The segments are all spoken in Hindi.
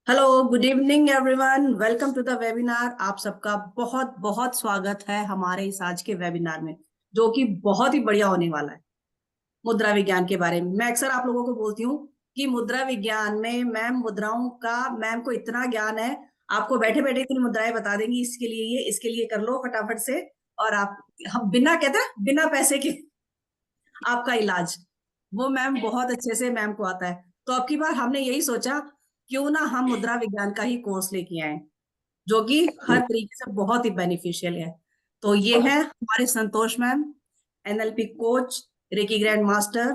Hello, good evening everyone. Welcome to the webinar. आप सबका बहुत बहुत स्वागत है हमारे इस आज के वेबिनार में, जो कि बहुत ही बढ़िया होने वाला है। मुद्रा विज्ञान के बारे में मैं अक्सर आप लोगों को बोलती हूँ कि मुद्रा विज्ञान में मैम मुद्राओं का मैम को इतना ज्ञान है, आपको बैठे बैठे इतनी मुद्राएं बता देंगी, इसके लिए ये इसके लिए कर लो फटाफट से। और आप हम बिना कहते हैं बिना पैसे के आपका इलाज, वो मैम बहुत अच्छे से मैम को आता है। तो अब की बार हमने यही सोचा, क्यों ना हम मुद्रा विज्ञान का ही कोर्स लेके आए, जो कि हर तरीके से बहुत ही बेनिफिशियल है। तो ये है हमारे Santosh ma'am, NLP coach, reiki grand master,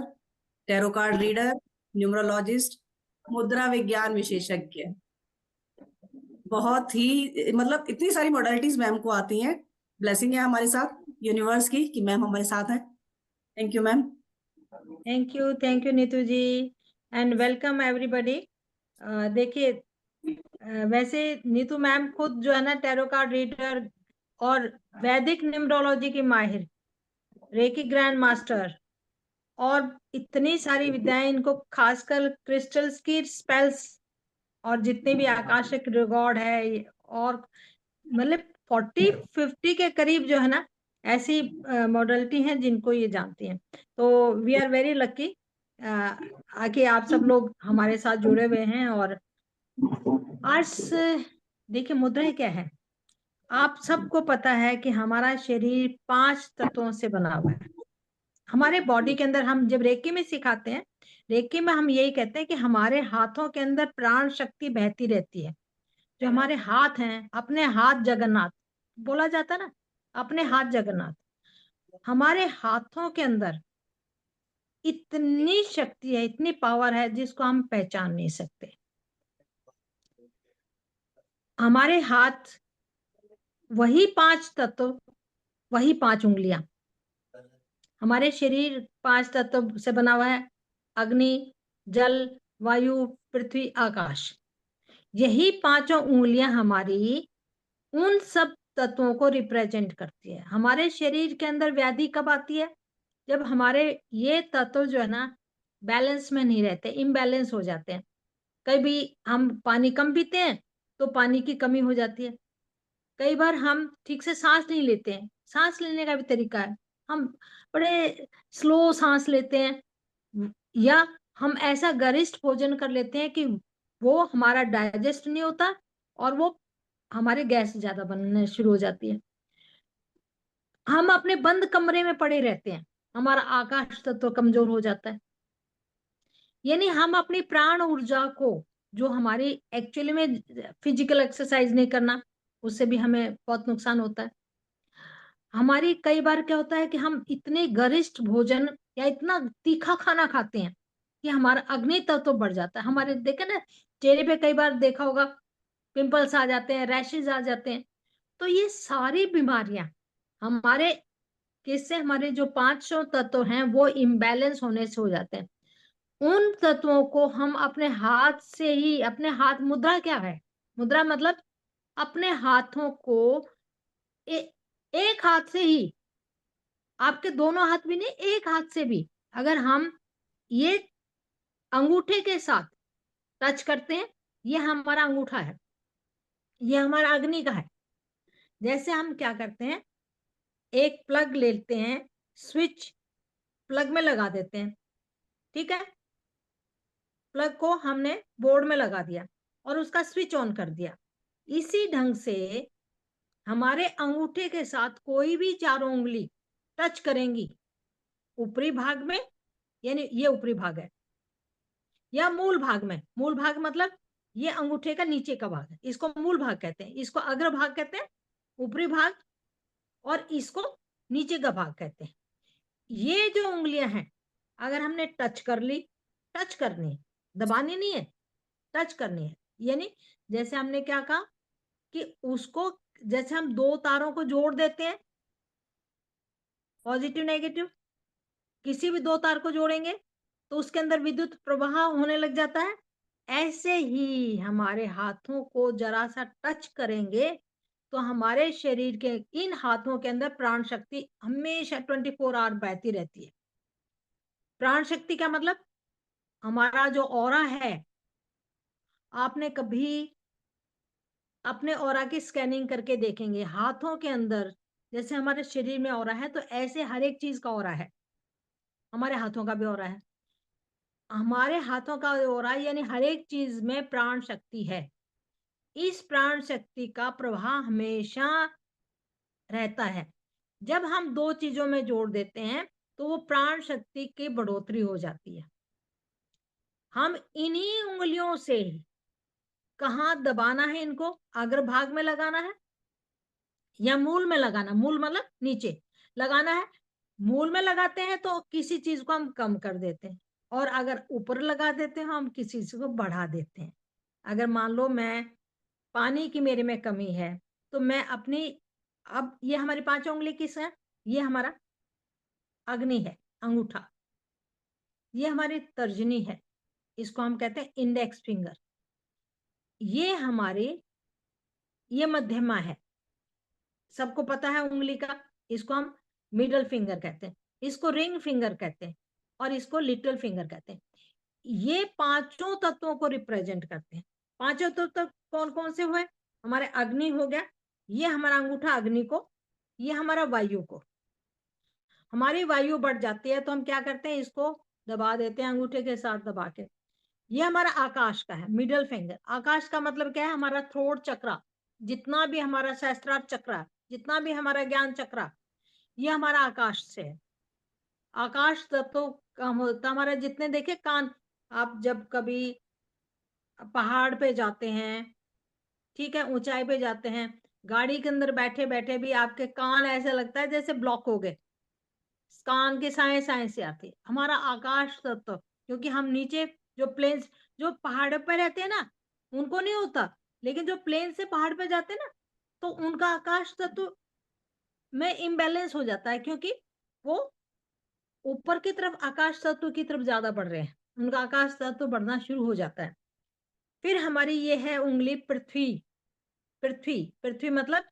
tarot card reader, numerologist, मुद्रा विज्ञान विशेषज्ञ। बहुत ही मतलब इतनी सारी मॉडलिटीज मैम को आती हैं। ब्लेसिंग है हमारे साथ यूनिवर्स की कि मैम हमारे साथ हैं। Thank you ma'am. Thank you Neetu ji and welcome everybody. देखिए, वैसे नीतू मैम खुद जो है ना टैरो कार्ड रीडर और वैदिक न्यूमरोलॉजी की माहिर, रेकी ग्रैंड मास्टर और इतनी सारी विद्याएं, इनको खासकर क्रिस्टल्स की स्पेल्स और जितने भी आकाशिक रिकॉर्ड है, और मतलब 40-50 के करीब जो है ना ऐसी मॉडलिटी हैं जिनको ये जानती हैं। तो वी आर वेरी लकी आके आप सब लोग हमारे साथ जुड़े हुए हैं। और आज देखिए, मुद्राएं क्या है, आप सबको पता है कि हमारा शरीर 5 तत्वों से बना हुआ है। हमारे बॉडी के अंदर, हम जब रेकी में सिखाते हैं, रेकी में हम यही कहते हैं कि हमारे हाथों के अंदर प्राण शक्ति बहती रहती है। जो हमारे हाथ हैं, अपने हाथ जगन्नाथ बोला जाता है ना, अपने हाथ जगन्नाथ। हमारे हाथों के अंदर इतनी शक्ति है, इतनी पावर है जिसको हम पहचान नहीं सकते। हमारे हाथ वही 5 तत्व, वही 5 उंगलियां। हमारे शरीर 5 तत्व से बना हुआ है: अग्नि, जल, वायु, पृथ्वी, आकाश। यही 5 उंगलियां हमारी उन सब तत्वों को रिप्रेजेंट करती है। हमारे शरीर के अंदर व्याधि कब आती है? जब हमारे ये तत्व जो है ना बैलेंस में नहीं रहते, इम्बैलेंस हो जाते हैं। कभी हम पानी कम पीते हैं तो पानी की कमी हो जाती है। कई बार हम ठीक से सांस नहीं लेते हैं, सांस लेने का भी तरीका है, हम बड़े स्लो सांस लेते हैं, या हम ऐसा गरिष्ठ भोजन कर लेते हैं कि वो हमारा डाइजेस्ट नहीं होता और वो हमारे गैस ज्यादा बनने शुरू हो जाती है। हम अपने बंद कमरे में पड़े रहते हैं, हमारा आकाश तत्व कमजोर हो जाता है। यानी हम अपनी प्राण ऊर्जा को, जो हमारी एक्चुअली में फिजिकल एक्सरसाइज नहीं करना, उससे भी हमें बहुत नुकसान होता है। हमारी कई बार क्या होता है कि हम इतने गरिष्ठ भोजन या इतना तीखा खाना खाते हैं कि हमारा अग्नि तत्व बढ़ जाता है। हमारे देखे ना, चेहरे पे कई बार देखा होगा, पिंपल्स आ जाते हैं, रैशेज आ जाते हैं। तो ये सारी बीमारियां हमारे किससे, हमारे जो 500 तत्व हैं वो इम्बैलेंस होने से हो जाते हैं। उन तत्वों को हम अपने हाथ से ही, अपने हाथ, मुद्रा क्या है? मुद्रा मतलब अपने हाथों को एक हाथ से ही, आपके दोनों हाथ भी नहीं, एक हाथ से भी अगर हम ये अंगूठे के साथ टच करते हैं, ये हमारा अंगूठा है, ये हमारा अग्नि का है। जैसे हम क्या करते हैं, एक प्लग लेते हैं, स्विच प्लग में लगा देते हैं, ठीक है, प्लग को हमने बोर्ड में लगा दिया और उसका स्विच ऑन कर दिया। इसी ढंग से हमारे अंगूठे के साथ कोई भी चारों उंगली टच करेंगी ऊपरी भाग में, यानी ये ऊपरी भाग है, या मूल भाग में। मूल भाग मतलब ये अंगूठे का नीचे का भाग है, इसको मूल भाग कहते हैं, इसको अग्र भाग कहते हैं, ऊपरी भाग, और इसको नीचे का भाग कहते हैं। ये जो उंगलियां हैं, अगर हमने टच कर ली, टच करनी है, दबानी नहीं है, टच करनी है। यानी जैसे हमने क्या कहा कि उसको, जैसे हम 2 तारों को जोड़ देते हैं, पॉजिटिव नेगेटिव, किसी भी 2 तार को जोड़ेंगे तो उसके अंदर विद्युत प्रवाह होने लग जाता है। ऐसे ही हमारे हाथों को जरा सा टच करेंगे तो हमारे शरीर के इन हाथों के अंदर प्राण शक्ति हमेशा 24 आवर बहती रहती है। प्राण शक्ति क्या मतलब? हमारा जो ऑरा है, आपने कभी अपने ऑरा की स्कैनिंग करके देखेंगे, हाथों के अंदर जैसे हमारे शरीर में ऑरा है, तो ऐसे हर एक चीज का ऑरा है। हमारे हाथों का भी ऑरा है। हमारे हाथों का ऑरा यानी हर एक चीज में प्राण शक्ति है। इस प्राण शक्ति का प्रवाह हमेशा रहता है। जब हम दो चीजों में जोड़ देते हैं तो वो प्राण शक्ति की बढ़ोतरी हो जाती है। हम इन्हीं उंगलियों से कहाँ दबाना है, इनको अग्रभाग में लगाना है या मूल में लगाना, मूल मतलब नीचे लगाना है। मूल में लगाते हैं तो किसी चीज को हम कम कर देते हैं, और अगर ऊपर लगा देते हैं हम किसी चीज को बढ़ा देते हैं। अगर मान लो मैं पानी की मेरे में कमी है तो मैं अपनी, अब ये हमारी 5 उंगली किस है, ये हमारा अग्नि है, अंगूठा। ये हमारी तर्जनी है, इसको हम कहते हैं इंडेक्स फिंगर। ये हमारी, ये मध्यमा है, सबको पता है उंगली का। इसको हम मिडल फिंगर कहते हैं, इसको रिंग फिंगर कहते हैं, और इसको लिटिल फिंगर कहते हैं। ये पांचों तत्वों को रिप्रेजेंट करते हैं। पांचों तत्व कौन कौन से हुए? हमारे अग्नि हो गया, ये हमारा अंगूठा अग्नि को, ये हमारा वायु को। हमारी वायु बढ़ जाती है तो हम क्या करते हैं, इसको दबा देते हैं अंगूठे के साथ दबा के। ये हमारा आकाश का है, मिडल फिंगर। आकाश का मतलब क्या है? हमारा थ्रोट चक्र, जितना भी हमारा सहस्त्रार चक्र, जितना भी हमारा ज्ञान चक्र, ये हमारा आकाश से है। आकाश तत्व कम होता हमारा, जितने देखे कान, आप जब कभी पहाड़ पे जाते हैं, ठीक है, ऊंचाई पे जाते हैं, गाड़ी के अंदर बैठे बैठे भी आपके कान ऐसे लगता है जैसे ब्लॉक हो गए, कान के साए साए से आते हैं। हमारा आकाश तत्व, क्योंकि हम नीचे जो प्लेन्स, जो पहाड़ पे रहते हैं ना, उनको नहीं होता, लेकिन जो प्लेन से पहाड़ पे जाते हैं ना, तो उनका आकाश तत्व में इम्बैलेंस हो जाता है, क्योंकि वो ऊपर की तरफ आकाश तत्व की तरफ ज्यादा बढ़ रहे हैं, उनका आकाश तत्व बढ़ना शुरू हो जाता है। फिर हमारी ये है उंगली पृथ्वी। पृथ्वी, पृथ्वी मतलब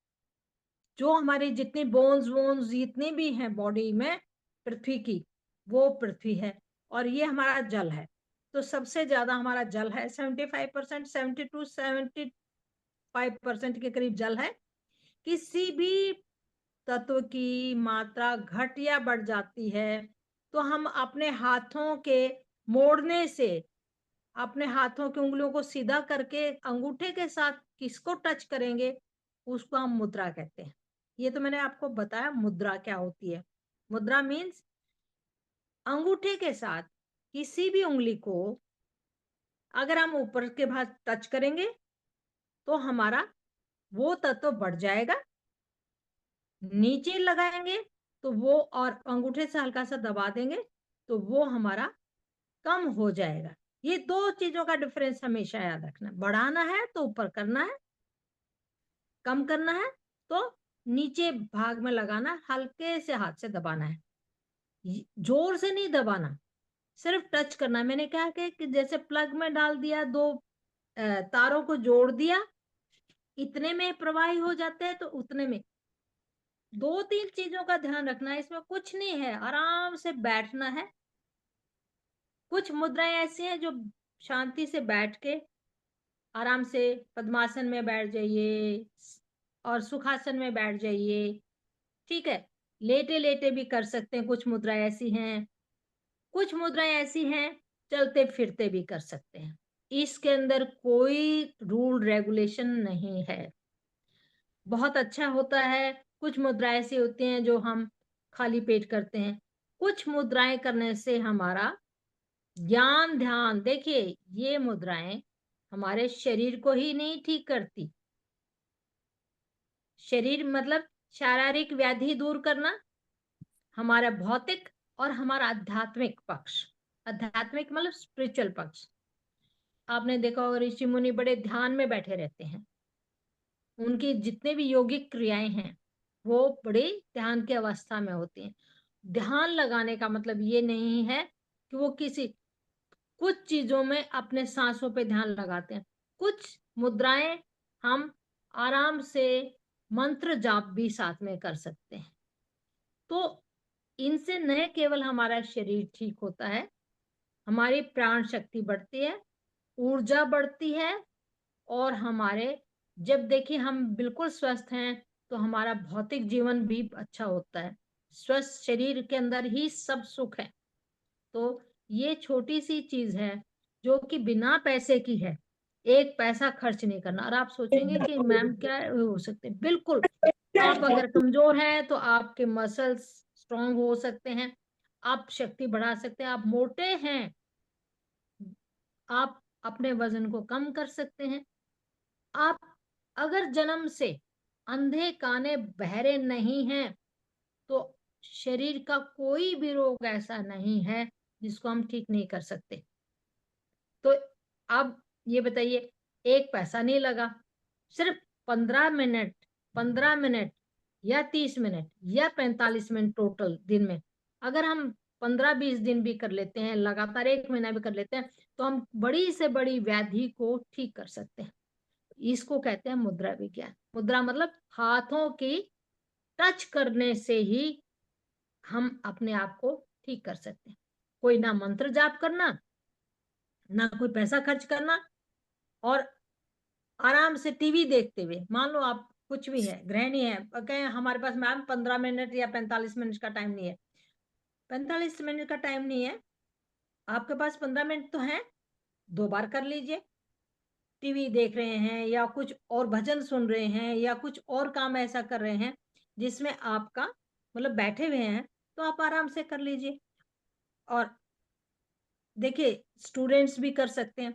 जो हमारे जितने बोन्स वोन्स जितने भी हैं बॉडी में पृथ्वी की, वो पृथ्वी है। और ये हमारा जल है। तो सबसे ज्यादा हमारा जल है, 75%, 70 to 75% के करीब जल है। किसी भी तत्व की मात्रा घट या बढ़ जाती है तो हम अपने हाथों के मोड़ने से, अपने हाथों की उंगलियों को सीधा करके अंगूठे के साथ किसको टच करेंगे, उसको हम मुद्रा कहते हैं। ये तो मैंने आपको बताया मुद्रा क्या होती है। मुद्रा मीन्स अंगूठे के साथ किसी भी उंगली को अगर हम ऊपर के भाग टच करेंगे तो हमारा वो तत्व बढ़ जाएगा, नीचे लगाएंगे तो वो, और अंगूठे से हल्का सा दबा देंगे तो वो हमारा कम हो जाएगा। ये दो चीजों का डिफरेंस हमेशा याद रखना। बढ़ाना है तो ऊपर करना है, कम करना है तो नीचे भाग में लगाना, हल्के से हाथ से दबाना है, जोर से नहीं दबाना, सिर्फ टच करना। मैंने कहा कि जैसे प्लग में डाल दिया, दो तारों को जोड़ दिया, इतने में प्रवाही हो जाते हैं, तो उतने में। दो तीन चीजों का ध्यान रखना है, इसमें कुछ नहीं है, आराम से बैठना है। कुछ मुद्राएं ऐसी हैं जो शांति से बैठ के आराम से पद्मासन में बैठ जाइए और सुखासन में बैठ जाइए, ठीक है। लेटे लेटे भी कर सकते हैं, कुछ मुद्राएं ऐसी हैं। कुछ मुद्राएं ऐसी हैं चलते फिरते भी कर सकते हैं। इसके अंदर कोई रूल रेगुलेशन नहीं है, बहुत अच्छा होता है। कुछ मुद्राएं ऐसी होती हैं जो हम खाली पेट करते हैं। कुछ मुद्राएं करने से हमारा ज्ञान ध्यान, देखिए ये मुद्राएं हमारे शरीर को ही नहीं ठीक करती। शरीर मतलब शारीरिक व्याधि दूर करना, हमारा भौतिक और हमारा आध्यात्मिक पक्ष। आध्यात्मिक मतलब स्पिरिचुअल पक्ष। आपने देखा होगा ऋषि मुनि बड़े ध्यान में बैठे रहते हैं, उनकी जितने भी योगिक क्रियाएं हैं वो बड़े ध्यान की अवस्था में होती हैं। ध्यान लगाने का मतलब ये नहीं है कि वो किसी, कुछ चीजों में अपने सांसों पे ध्यान लगाते हैं। कुछ मुद्राएं हम आराम से मंत्र जाप भी साथ में कर सकते हैं। तो इनसे न केवल हमारा शरीर ठीक होता है, हमारी प्राण शक्ति बढ़ती है, ऊर्जा बढ़ती है, और हमारे, जब देखिए हम बिल्कुल स्वस्थ हैं तो हमारा भौतिक जीवन भी अच्छा होता है। स्वस्थ शरीर के अंदर ही सब सुख है। तो ये छोटी सी चीज है जो कि बिना पैसे की है, एक पैसा खर्च नहीं करना। और आप सोचेंगे कि मैम क्या हो सकते, बिल्कुल, आप अगर कमजोर हैं तो आपके मसल्स स्ट्रांग हो सकते हैं, आप शक्ति बढ़ा सकते हैं। आप मोटे हैं, आप अपने वजन को कम कर सकते हैं। आप अगर जन्म से अंधे काने बहरे नहीं हैं तो शरीर का कोई भी रोग ऐसा नहीं है जिसको हम ठीक नहीं कर सकते। तो अब ये बताइए, एक पैसा नहीं लगा, सिर्फ 15 मिनट, 15 मिनट या 30 मिनट या 45 मिनट टोटल दिन में, अगर हम 15-20 दिन भी कर लेते हैं, लगातार 1 महीना भी कर लेते हैं, तो हम बड़ी से बड़ी व्याधि को ठीक कर सकते हैं। इसको कहते हैं मुद्रा विज्ञान। मुद्रा मतलब हाथों की टच करने से ही हम अपने आप को ठीक कर सकते हैं। कोई ना मंत्र जाप करना, ना कोई पैसा खर्च करना, और आराम से टीवी देखते हुए, मान लो आप कुछ भी है, गृहिणी है, कहें हमारे पास मैम 15 मिनट या 45 मिनट का टाइम नहीं है, 45 मिनट का टाइम नहीं है, आपके पास 15 मिनट तो है, 2 बार कर लीजिए। टीवी देख रहे हैं या कुछ और भजन सुन रहे हैं या कुछ और काम ऐसा कर रहे हैं जिसमें आपका मतलब बैठे हुए हैं, तो आप आराम से कर लीजिए। और देखिए, स्टूडेंट्स भी कर सकते हैं।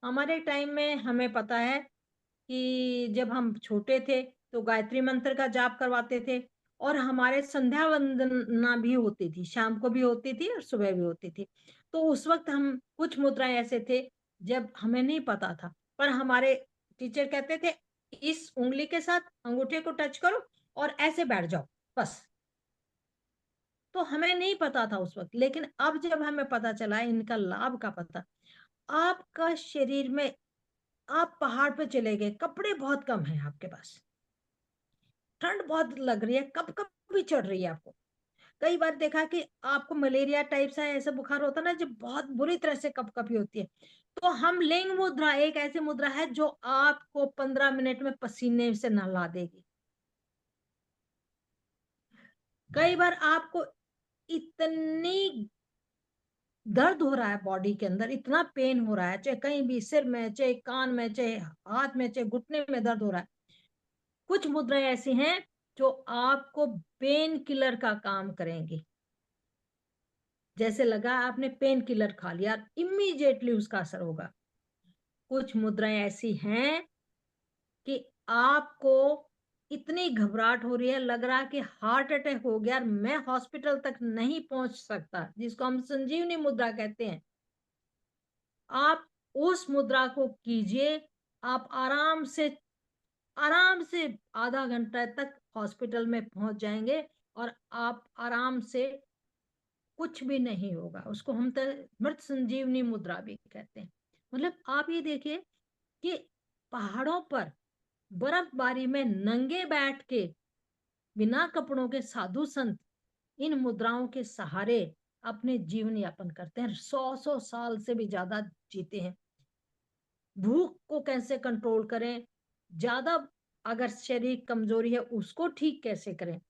हमारे टाइम में हमें पता है कि जब हम छोटे थे तो गायत्री मंत्र का जाप करवाते थे, और हमारे संध्या वंदना भी होती थी, शाम को भी होती थी और सुबह भी होती थी। तो उस वक्त हम कुछ मुद्राएं ऐसे थे जब हमें नहीं पता था, पर हमारे टीचर कहते थे इस उंगली के साथ अंगूठे को टच करो और ऐसे बैठ जाओ, बस। तो हमें नहीं पता था उस वक्त, लेकिन अब जब हमें पता चला, इनका लाभ का पता, आपका शरीर में, आप पहाड़ पे चले गए, कपड़े बहुत कम हैं आपके पास, ठंड बहुत लग रही है, कब कब भी चढ़ रही है आपको, कई बार देखा कि आपको मलेरिया टाइप सा ऐसा बुखार होता है ना, जब बहुत बुरी तरह से कपकपी होती है, तो हम लिंग मुद्रा, एक ऐसी मुद्रा है जो आपको 15 मिनट में पसीने से नहला देगी। कई बार आपको इतनी दर्द हो रहा है बॉडी के अंदर, इतना पेन हो रहा है, चाहे कहीं भी, सिर में, चाहे कान में, चाहे हाथ में, चाहे घुटने में दर्द हो रहा है, कुछ मुद्राएं ऐसी हैं जो आपको पेन किलर का काम करेंगी। जैसे लगा आपने पेन किलर खा लिया, इमीडिएटली उसका असर होगा। कुछ मुद्राएं ऐसी हैं कि आपको इतनी घबराहट हो रही है, लग रहा है कि हार्ट अटैक हो गया, मैं हॉस्पिटल तक नहीं पहुंच सकता, जिसको हम संजीवनी मुद्रा कहते हैं। आप उस मुद्रा को कीजिए, आप आराम से आधा घंटा तक हॉस्पिटल में पहुंच जाएंगे, और आप आराम से, कुछ भी नहीं होगा। उसको हम तो मृत संजीवनी मुद्रा भी कहते हैं। मतलब आप ये देखिए कि पहाड़ों पर बर्फबारी में नंगे बैठ के, बिना कपड़ों के साधु संत इन मुद्राओं के सहारे अपने जीवन यापन करते हैं, 100-100 साल से भी ज्यादा जीते हैं। भूख को कैसे कंट्रोल करें, ज्यादा अगर शरीर कमजोरी है उसको ठीक कैसे करें,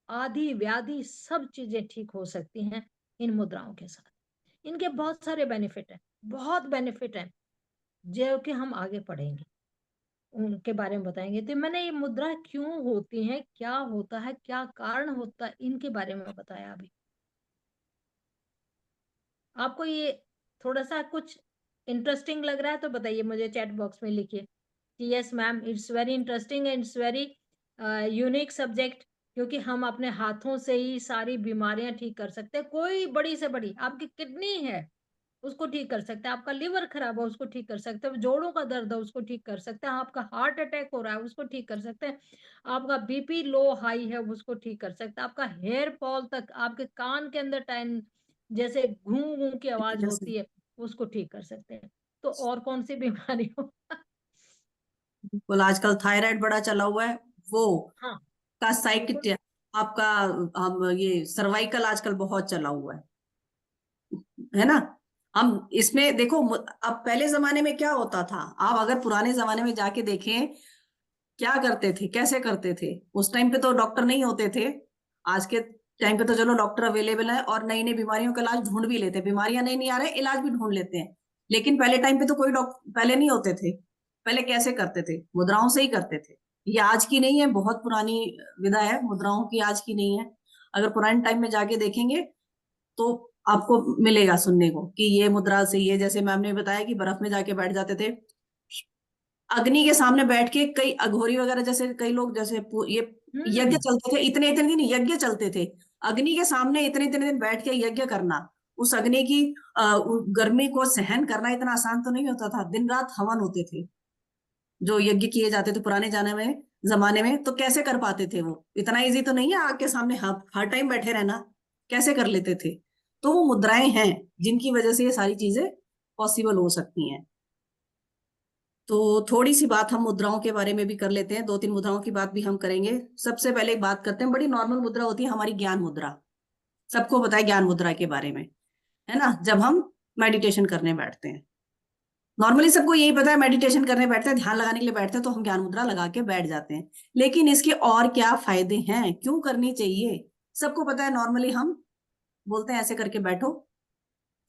आदि व्याधि सब चीजें ठीक हो सकती हैं इन मुद्राओं के साथ। इनके बहुत सारे बेनिफिट हैं, बहुत बेनिफिट हैं, जो कि हम आगे पढ़ेंगे, उनके बारे में बताएंगे। तो मैंने ये मुद्रा क्यों होती है, क्या होता है, क्या कारण होता है, इनके बारे में बताया अभी। आपको ये थोड़ा सा कुछ इंटरेस्टिंग लग रहा है तो बताइए, मुझे चैट बॉक्स में लिखिए कि yes ma'am, it's very interesting and it's very unique subject, क्योंकि हम अपने हाथों से ही सारी बीमारियां ठीक कर सकते हैं। कोई बड़ी से बड़ी, आपकी किडनी है उसको ठीक कर सकते हैं, आपका लिवर खराब है उसको ठीक कर सकते हैं, जोड़ों का दर्द है उसको ठीक कर सकते हैं, आपका हार्ट अटैक हो रहा है उसको ठीक कर सकते हैं, आपका बीपी लो हाई है उसको ठीक कर सकते हैं, आपका हेयर फॉल तक, आपके कान के अंदर टाइन जैसे घूं घूं की आवाज जैसे होती है उसको ठीक कर सकते हैं। तो और कौन सी बीमारी हो बिल्कुल, आजकल थायराइड बड़ा चला हुआ है, वो हाँ, का बिल्कुल। साइकिट आपका, हम ये सर्वाइकल आजकल बहुत चला हुआ है ना। हम इसमें देखो, अब पहले जमाने में क्या होता था, आप अगर पुराने जमाने में जाके देखें क्या करते थे, कैसे करते थे। उस टाइम पे तो डॉक्टर नहीं होते थे। आज के टाइम पे तो चलो डॉक्टर अवेलेबल है और नई नई बीमारियों का इलाज ढूंढ भी लेते हैं, बीमारियां नहीं आ रहे, इलाज भी ढूंढ लेते हैं। लेकिन पहले टाइम पे तो कोई डॉक्टर पहले नहीं होते थे। पहले कैसे करते थे, मुद्राओं से ही करते थे। ये आज की नहीं है, बहुत पुरानी विधा है मुद्राओं की, आज की नहीं है। अगर पुराने टाइम में जाके देखेंगे तो आपको मिलेगा सुनने को कि ये मुद्रा से, ये जैसे मैम ने बताया कि बर्फ में जाके बैठ जाते थे अग्नि के सामने बैठ के, कई अघोरी वगैरह जैसे कई लोग जैसे ये यज्ञ चलते थे, इतने इतने दिन यज्ञ चलते थे अग्नि के सामने, इतने इतने दिन बैठ के यज्ञ करना, उस अग्नि की गर्मी को सहन करना इतना आसान तो नहीं होता था। दिन रात हवन होते थे जो यज्ञ किए जाते थे पुराने जमाने में, तो कैसे कर पाते थे वो, इतना इजी तो नहीं है आग के सामने हर टाइम बैठे रहना, कैसे कर लेते थे। तो वो मुद्राएं हैं जिनकी वजह से ये सारी चीजें पॉसिबल हो सकती हैं। तो थोड़ी सी बात हम मुद्राओं के बारे में भी कर लेते हैं, दो तीन मुद्राओं की बात भी हम करेंगे। सबसे पहले एक बात करते हैं, बड़ी नॉर्मल मुद्रा होती है हमारी ज्ञान मुद्रा। सबको पता है ज्ञान मुद्रा के बारे में, है ना। जब हम मेडिटेशन करने बैठते हैं, नॉर्मली सबको यही पता है, मेडिटेशन करने बैठते हैं, ध्यान लगाने के लिए बैठते हैं तो हम ज्ञान मुद्रा लगा के बैठ जाते हैं। लेकिन इसके और क्या फायदे हैं, क्यों करनी चाहिए, सबको पता है। नॉर्मली हम बोलते हैं ऐसे करके बैठो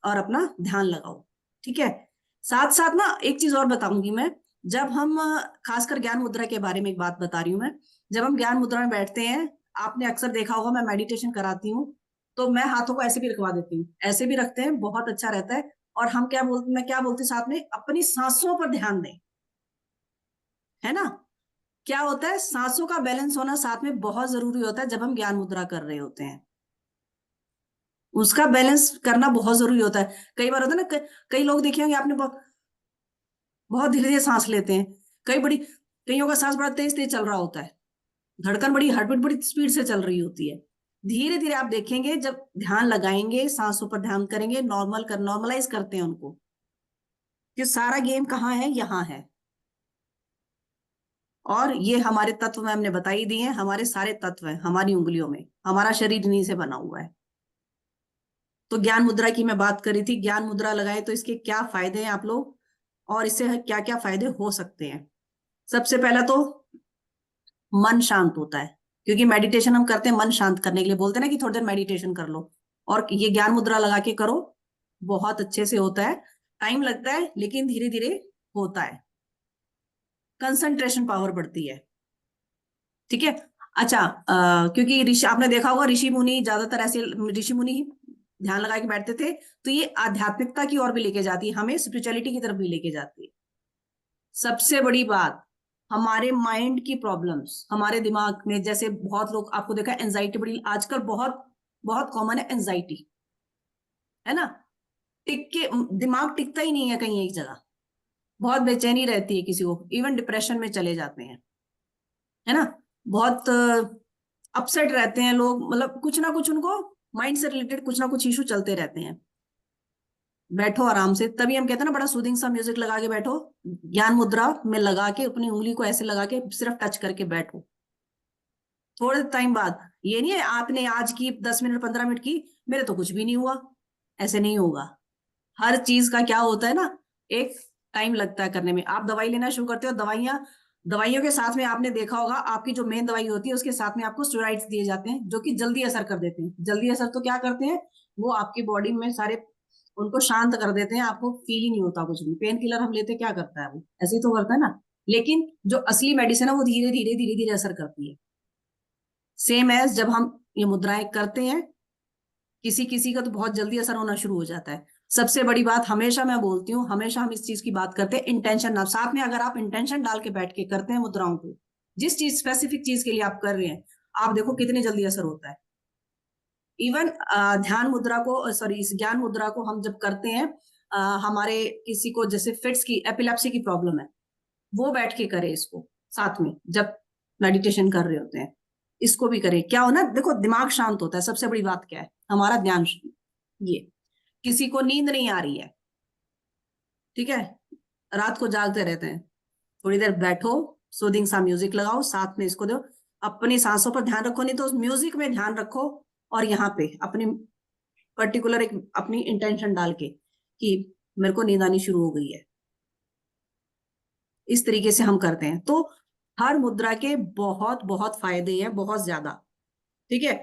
और अपना ध्यान लगाओ, ठीक है। साथ साथ ना एक चीज और बताऊंगी मैं, जब हम खासकर ज्ञान मुद्रा के बारे में एक बात बता रही हूँ मैं, जब हम ज्ञान मुद्रा में बैठते हैं, आपने अक्सर देखा होगा, मैं मेडिटेशन कराती हूँ तो मैं हाथों को ऐसे भी रखवा देती हूँ, ऐसे भी रखते हैं, बहुत अच्छा रहता है। और हम क्या बोलते, मैं क्या बोलती साथ में, अपनी सांसों पर ध्यान दें, है ना। क्या होता है, सांसों का बैलेंस होना साथ में बहुत जरूरी होता है जब हम ज्ञान मुद्रा कर रहे होते हैं, उसका बैलेंस करना बहुत जरूरी होता है। कई बार होता है ना, कई लोग देखे होंगे आपने, बहुत धीरे धीरे सांस लेते हैं, कईयों का सांस बड़ा तेज तेज चल रहा होता है, धड़कन बड़ी, हार्टबीट बड़ी स्पीड से चल रही होती है। धीरे धीरे आप देखेंगे, जब ध्यान लगाएंगे, सांसों पर ध्यान करेंगे, नॉर्मलाइज करते हैं उनको, कि सारा गेम कहाँ है, यहाँ है। और ये हमारे तत्व में हमने बता ही दिए हैं, हमारे सारे तत्व हैं हमारी उंगलियों में, हमारा शरीर इन्हीं से बना हुआ है। तो ज्ञान मुद्रा की मैं बात करी थी, ज्ञान मुद्रा लगाए तो इसके क्या फायदे हैं आप लोग, और इससे क्या क्या फायदे हो सकते हैं। सबसे पहला तो मन शांत होता है, क्योंकि मेडिटेशन हम करते हैं मन शांत करने के लिए, बोलते हैं ना कि थोड़ी देर मेडिटेशन कर लो, और ये ज्ञान मुद्रा लगा के करो, बहुत अच्छे से होता है। टाइम लगता है लेकिन धीरे धीरे होता है, कंसंट्रेशन पावर बढ़ती है, ठीक है। अच्छा, क्योंकि ऋषि, आपने देखा होगा ऋषि मुनि ज्यादातर ऐसे ऋषि मुनि ही ध्यान लगा के बैठते थे, तो ये आध्यात्मिकता की ओर भी लेके जाती है, हमें स्पिरिचुअलिटी की तरफ भी लेके जाती है। सबसे बड़ी बात, हमारे माइंड की प्रॉब्लम्स, हमारे दिमाग में, जैसे बहुत लोग आपको देखा एंजाइटी बड़ी आजकल बहुत बहुत कॉमन है, एंजाइटी, है ना। टिक के दिमाग टिकता ही नहीं है कहीं एक जगह, बहुत बेचैनी रहती है किसी को, इवन डिप्रेशन में चले जाते हैं, है ना। बहुत अपसेट रहते हैं लोग, मतलब कुछ ना कुछ उनको माइंड से रिलेटेड कुछ ना कुछ इशू चलते रहते हैं। बैठो आराम से, तभी हम कहते हैं ना, बड़ा सूदिंग सा म्यूजिक लगा के बैठो, ज्ञान मुद्रा में लगा के अपनी उंगली को ऐसे लगा के सिर्फ टच करके बैठो। थोड़े टाइम बाद, ये नहीं है आपने आज की 10 मिनट 15 मिनट की, मेरे तो कुछ भी नहीं हुआ, ऐसे नहीं होगा। हर चीज का क्या होता है ना, एक टाइम लगता है करने में। आप दवाई लेना शुरू करते हो, दवाइयों के साथ में आपने देखा होगा, आपकी जो मेन दवाई होती है उसके साथ में आपको स्टेरॉइड्स दिए जाते हैं, जो कि जल्दी असर कर देते हैं। जल्दी असर तो क्या करते हैं, वो आपकी बॉडी में सारे उनको शांत कर देते हैं, आपको फील ही नहीं होता कुछ भी। पेन किलर हम लेते, क्या करता है वो, ऐसे ही तो करता है ना। लेकिन जो असली मेडिसिन है वो धीरे धीरे धीरे धीरे असर करती है। सेम एज जब हम ये मुद्राएं करते हैं, किसी किसी का तो बहुत जल्दी असर होना शुरू हो जाता है। सबसे बड़ी बात हमेशा मैं बोलती हूँ, हमेशा हम इस चीज की बात करते हैं, इंटेंशन ना, साथ में अगर आप इंटेंशन डाल के बैठ के करते हैं मुद्राओं को, जिस चीज स्पेसिफिक चीज के लिए आप कर रहे हैं, आप देखो कितने जल्दी असर होता है। इवन ध्यान मुद्रा को, सॉरी, इस ज्ञान मुद्रा को हम जब करते हैं, हमारे किसी को जैसे फिट्स की, एपिलेप्सी की प्रॉब्लम है, वो बैठ के करे इसको साथ में, जब मेडिटेशन कर रहे होते हैं, इसको भी करे। क्या हो ना, देखो दिमाग शांत होता है, सबसे बड़ी बात क्या है, हमारा ध्यान। ये किसी को नींद नहीं आ रही है, ठीक है, रात को जागते रहते हैं, थोड़ी देर बैठो, सूदिंग सा म्यूजिक लगाओ, साथ में इसको दो, अपनी सांसों पर ध्यान रखो, नहीं तो उस म्यूजिक में ध्यान रखो, और यहाँ पे अपनी पर्टिकुलर एक अपनी इंटेंशन डाल के कि मेरे को नींद आनी शुरू हो गई है। इस तरीके से हम करते हैं। तो हर मुद्रा के बहुत बहुत फायदे हैं, बहुत ज्यादा। ठीक है,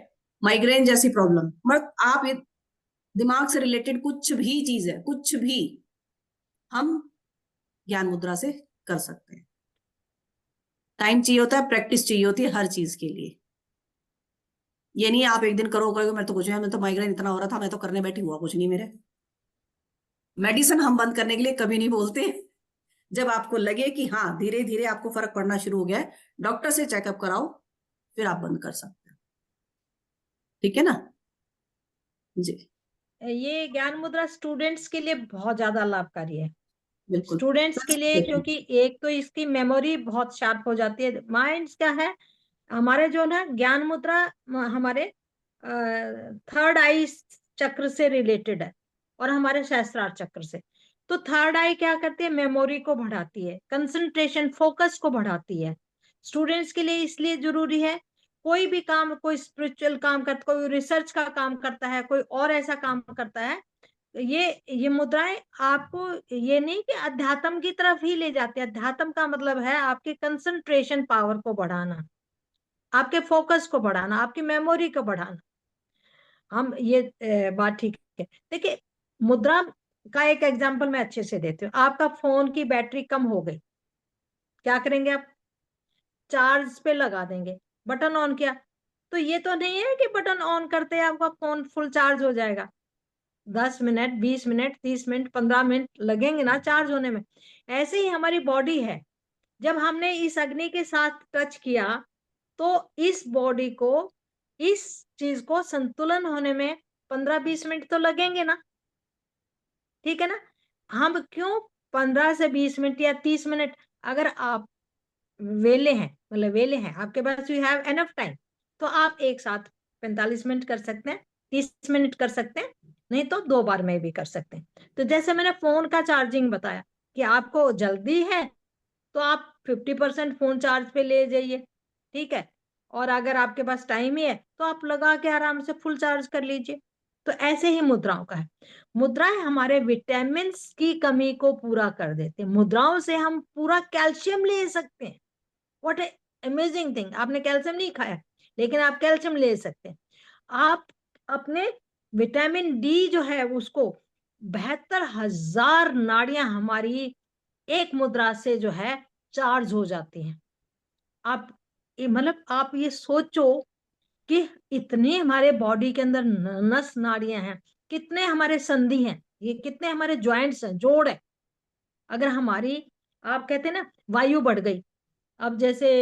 माइग्रेन जैसी प्रॉब्लम, मत आप दिमाग से रिलेटेड कुछ भी चीज है, कुछ भी हम ज्ञान मुद्रा से कर सकते हैं। टाइम चाहिए होता है, प्रैक्टिस चाहिए होती है हर चीज के लिए। ये नहीं आप एक दिन करो कहोगे मैं तो कुछ नहीं, मैं तो माइग्रेन इतना हो रहा था, मैं तो करने बैठी, हुआ कुछ नहीं मेरे। मेडिसिन हम बंद करने के लिए कभी नहीं बोलते। जब आपको लगे कि हाँ धीरे धीरे आपको फर्क पड़ना शुरू हो गया है, डॉक्टर से चेकअप कराओ, फिर आप बंद कर सकते हो। ठीक है ना जी। ये ज्ञान मुद्रा स्टूडेंट्स के लिए बहुत ज्यादा लाभकारी है। बिल्कुल। स्टूडेंट्स के लिए, क्योंकि एक तो इसकी मेमोरी बहुत शार्प हो जाती है। माइंड क्या है हमारे जो ना ज्ञान मुद्रा हमारे थर्ड आई चक्र से रिलेटेड है और हमारे सहस्त्रार चक्र से। तो थर्ड आई क्या करती है, मेमोरी को बढ़ाती है, कंसंट्रेशन फोकस को बढ़ाती है। स्टूडेंट्स के लिए इसलिए जरूरी है, कोई भी काम, कोई स्पिरिचुअल काम करता, कोई रिसर्च का काम करता है, कोई और ऐसा काम करता है, ये मुद्राएं आपको ये नहीं कि अध्यात्म की तरफ ही ले जाते हैं। अध्यात्म का मतलब है आपकी कंसंट्रेशन पावर को बढ़ाना, आपके फोकस को बढ़ाना, आपकी मेमोरी को बढ़ाना। हम ये बात ठीक है। देखिए मुद्रा का एक एग्जांपल मैं अच्छे से देती हूँ। आपका फोन की बैटरी कम हो गई, क्या करेंगे आप? चार्ज पे लगा देंगे, बटन ऑन किया। तो ये तो नहीं है कि बटन ऑन करते ही आपका फोन फुल चार्ज हो जाएगा। 10 मिनट, 20 मिनट, 30 मिनट, 15 मिनट लगेंगे ना चार्ज होने में। ऐसे ही हमारी बॉडी है, जब हमने इस अग्नि के साथ टच किया तो इस बॉडी को, इस चीज को संतुलन होने में 15-20 मिनट तो लगेंगे ना। ठीक है ना? हम क्यों 15 से 20 मिनट या 30 मिनट, अगर आप वेले हैं, मतलब वेले हैं, आपके पास यू हैव एनफ टाइम, तो आप एक साथ 45 मिनट कर सकते हैं, 30 मिनट कर सकते हैं, नहीं तो 2 बार में भी कर सकते हैं। तो जैसे मैंने फोन का चार्जिंग बताया कि आपको जल्दी है तो आप 50% फोन चार्ज पे ले जाइए। ठीक है, और अगर आपके पास टाइम ही है तो आप लगा के आराम से फुल चार्ज कर लीजिए। तो ऐसे ही मुद्राओं का है। मुद्राएं हमारे विटामिन की कमी को पूरा कर देते हैं। मुद्राओं से हम पूरा कैल्शियम ले सकते हैं। What A amazing thing! आपने कैल्शियम नहीं खाया लेकिन आप कैल्शियम ले सकते हैं। आप अपने विटामिन डी जो है उसको, 72,000 नाड़ियां हमारी एक मुद्रा से जो है चार्ज हो जाती हैं। आप मतलब आप ये सोचो कि इतनी हमारे बॉडी के अंदर नस नाड़ियां हैं, कितने हमारे संधि हैं, ये कितने हमारे जॉइंट्स हैं, जोड़ है। अगर हमारी, आप कहते हैं ना वायु बढ़ गई, अब जैसे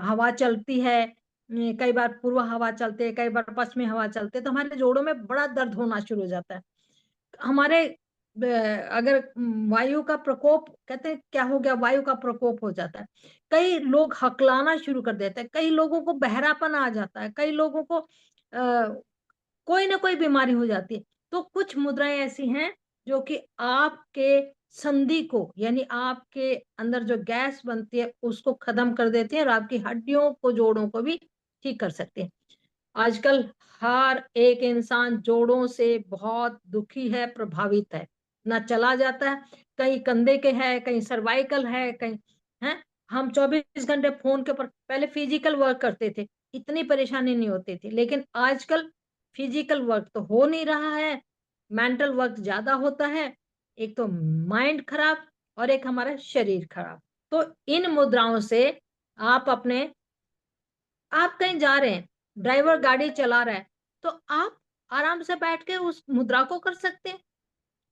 हवा चलती है, कई बार पूर्व हवा चलते है, कई बार पश्चिमी हवा चलते, तो हमारे जोड़ों में बड़ा दर्द होना शुरू हो जाता है। हमारे अगर वायु का प्रकोप, कहते हैं क्या हो गया, वायु का प्रकोप हो जाता है, कई लोग हकलाना शुरू कर देते हैं, कई लोगों को बहरापन आ जाता है, कई लोगों को कोई ना कोई बीमारी हो जाती है। तो कुछ मुद्राएं ऐसी हैं जो कि आपके संधि को, यानी आपके अंदर जो गैस बनती है उसको खत्म कर देती है और आपकी हड्डियों को, जोड़ों को भी ठीक कर सकती है। आजकल हर एक इंसान जोड़ों से बहुत दुखी है, प्रभावित है, ना चला जाता है, कहीं कंधे के है, कहीं सर्वाइकल है, कहीं है। हम 24 घंटे फोन के ऊपर, पहले फिजिकल वर्क करते थे, इतनी परेशानी नहीं होती थी, लेकिन आजकल फिजिकल वर्क तो हो नहीं रहा है, मेंटल वर्क ज्यादा होता है। एक तो माइंड खराब और एक हमारा शरीर खराब। तो इन मुद्राओं से आप अपने, आप कहीं जा रहे हैं, ड्राइवर गाड़ी चला रहा है, तो आप आराम से बैठ के उस मुद्रा को कर सकते हैं।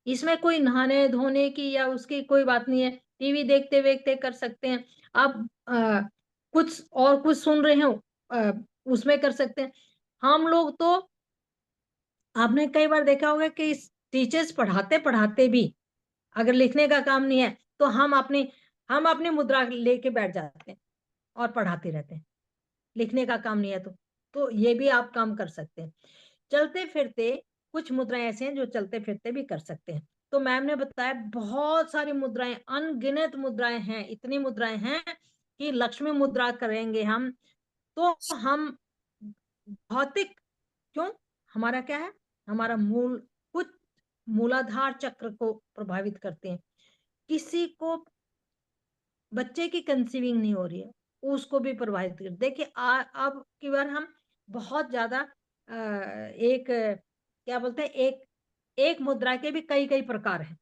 इसमें कोई नहाने धोने की या उसकी कोई बात नहीं है, टीवी देखते देखते कर सकते हैं। आप कुछ और कुछ सुन रहे हो, उसमें कर सकते हैं। हम लोग तो, आपने कई बार देखा होगा कि टीचर्स पढ़ाते पढ़ाते भी अगर लिखने का काम नहीं है तो हम अपनी मुद्रा लेके बैठ जाते हैं और पढ़ाते रहते हैं, लिखने का काम नहीं है तो ये भी आप काम कर सकते हैं। चलते फिरते कुछ मुद्राएं ऐसे हैं जो चलते फिरते भी कर सकते हैं। तो मैम ने बताया बहुत सारी मुद्राएं, अनगिनत मुद्राएं हैं, इतनी मुद्राएं हैं कि लक्ष्मी मुद्रा करेंगे हम तो हम भौतिक, क्यों, हमारा क्या है, हमारा मूल कुछ मूलाधार चक्र को प्रभावित करते हैं। किसी को बच्चे की कंसीविंग नहीं हो रही है, उसको भी प्रभावित कर। देखिए अब की बार हम बहुत ज्यादा एक क्या बोलते हैं, एक मुद्रा के भी कई कई प्रकार हैं।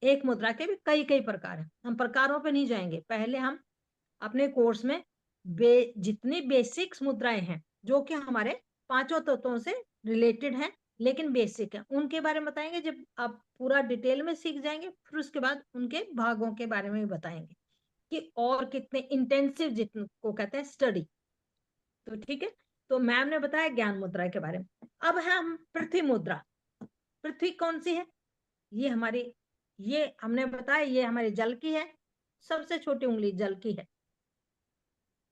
एक मुद्रा के भी कई कई प्रकार हैं। हम प्रकारों पे नहीं जाएंगे, पहले हम अपने कोर्स में जितनी बेसिक्स मुद्राएं हैं जो कि हमारे पांचों तत्वों से रिलेटेड हैं लेकिन बेसिक है, उनके बारे में बताएंगे। जब आप पूरा डिटेल में सीख जाएंगे फिर उसके बाद उनके भागों के बारे में भी बताएंगे कि और कितने इंटेंसिव जिनको कहते हैं स्टडी। तो ठीक है, तो मैम ने बताया ज्ञान मुद्रा के बारे में। अब है हम पृथ्वी मुद्रा। पृथ्वी कौन सी है? ये हमारी, ये हमने बताया ये हमारी जल की है, सबसे छोटी उंगली जल की है।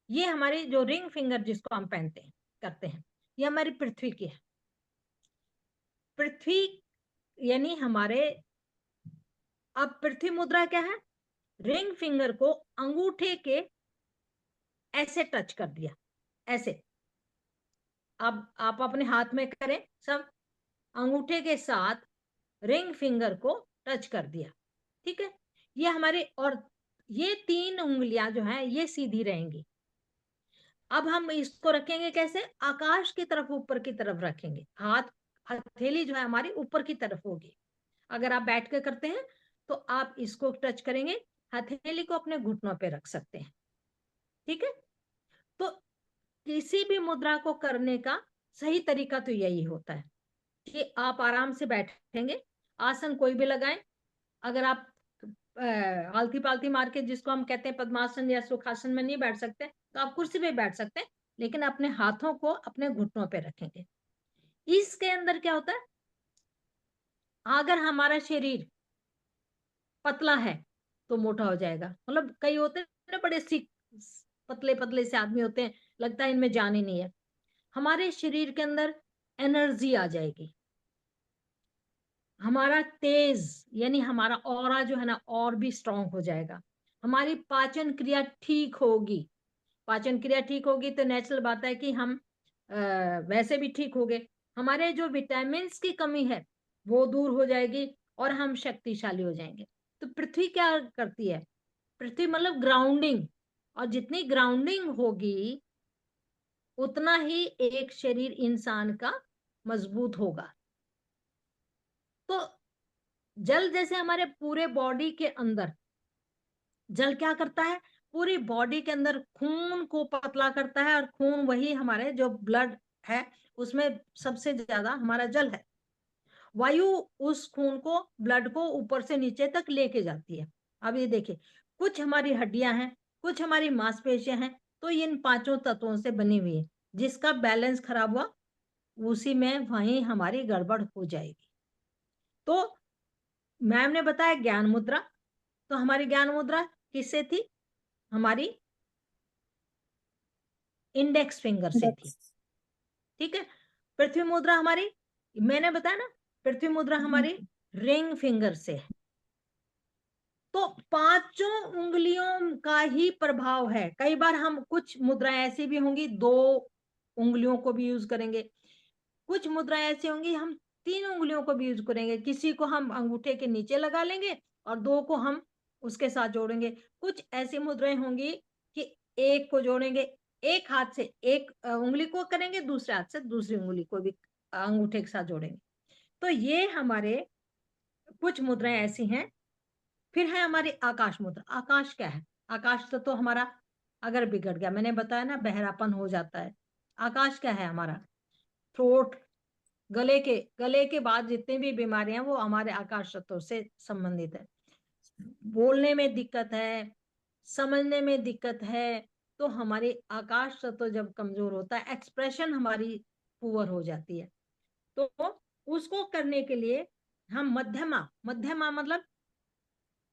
ये हमारी जो रिंग फिंगर जिसको हम पहनते हैं करते हैं, ये हमारी पृथ्वी की है। पृथ्वी यानी हमारे, अब पृथ्वी मुद्रा क्या है? रिंग फिंगर को अंगूठे के ऐसे टच कर दिया, ऐसे। अब आप अपने हाथ में करें सब, अंगूठे के साथ रिंग फिंगर को टच कर दिया, ठीक है। ये हमारे, और ये तीन उंगलियां जो हैं ये सीधी रहेंगी। अब हम इसको रखेंगे कैसे? आकाश की तरफ, ऊपर की तरफ रखेंगे। हाथ, हथेली जो है हमारी ऊपर की तरफ होगी। अगर आप बैठ के करते हैं तो आप इसको टच करेंगे, हथेली को अपने घुटनों पे रख सकते हैं, ठीक है। तो किसी भी मुद्रा को करने का सही तरीका तो यही होता है कि आप आराम से बैठेंगे, आसन कोई भी लगाएं। अगर आप आलती पालती मार के, जिसको हम कहते हैं पद्मासन या सुखासन में नहीं बैठ सकते, तो आप कुर्सी पे बैठ सकते हैं, लेकिन अपने हाथों को अपने घुटनों पे रखेंगे। इसके अंदर क्या होता है, अगर हमारा शरीर पतला है तो मोटा हो जाएगा। मतलब कई होते हैं ना बड़े सी पतले पतले से आदमी होते हैं, लगता है इनमें जान ही नहीं है। हमारे शरीर के अंदर एनर्जी आ जाएगी, हमारा तेज यानी हमारा ऑरा जो है ना और भी स्ट्रांग हो जाएगा। हमारी पाचन क्रिया ठीक होगी। पाचन क्रिया ठीक होगी तो नेचुरल बात है कि हम वैसे भी ठीक हो गए। हमारे जो विटामिन की कमी है वो दूर हो जाएगी और हम शक्तिशाली हो जाएंगे। तो पृथ्वी क्या करती है? पृथ्वी मतलब ग्राउंडिंग, और जितनी ग्राउंडिंग होगी उतना ही एक शरीर इंसान का मजबूत होगा। तो जल जैसे हमारे पूरे बॉडी के अंदर, जल क्या करता है? पूरी बॉडी के अंदर खून को पतला करता है, और खून वही हमारे जो ब्लड है उसमें सबसे ज्यादा हमारा जल है। वायु उस खून को, ब्लड को ऊपर से नीचे तक लेके जाती है। अब ये देखिए, कुछ हमारी हड्डियां हैं, कुछ हमारी मांसपेशियां हैं, तो इन पांचों तत्वों से बनी हुई है। जिसका बैलेंस खराब हुआ उसी में वहीं हमारी गड़बड़ हो जाएगी। तो मैम ने बताया ज्ञान मुद्रा, तो हमारी ज्ञान मुद्रा किससे थी? हमारी इंडेक्स फिंगर से थी, ठीक है। पृथ्वी मुद्रा हमारी, मैंने बताया ना, पृथ्वी मुद्रा हमारी रिंग फिंगर से है। तो पांचों उंगलियों का ही प्रभाव है। कई बार हम, कुछ मुद्राएं ऐसी भी होंगी दो उंगलियों को भी यूज करेंगे, कुछ मुद्राएं ऐसी होंगी हम तीन उंगलियों को भी यूज करेंगे। किसी को हम अंगूठे के नीचे लगा लेंगे और दो को हम उसके साथ जोड़ेंगे। कुछ ऐसी मुद्राएं होंगी कि एक को जोड़ेंगे, एक हाथ से एक उंगली को करेंगे, दूसरे हाथ से दूसरी उंगली को भी अंगूठे के साथ जोड़ेंगे। तो ये हमारे कुछ मुद्राएं ऐसी हैं। फिर है हमारी आकाश मुद्रा। आकाश क्या है? आकाश तो हमारा अगर बिगड़ गया, मैंने बताया ना बहरापन हो जाता है। आकाश क्या है? हमारा थ्रोट, गले के बाद जितनी भी बीमारियां हैं वो हमारे आकाश तत्व से संबंधित है। बोलने में दिक्कत है, समझने में दिक्कत है, तो हमारी आकाश तत्व जब कमजोर होता है, एक्सप्रेशन हमारी पुअर हो जाती है। तो उसको करने के लिए हम मध्यमा, मध्यमा मतलब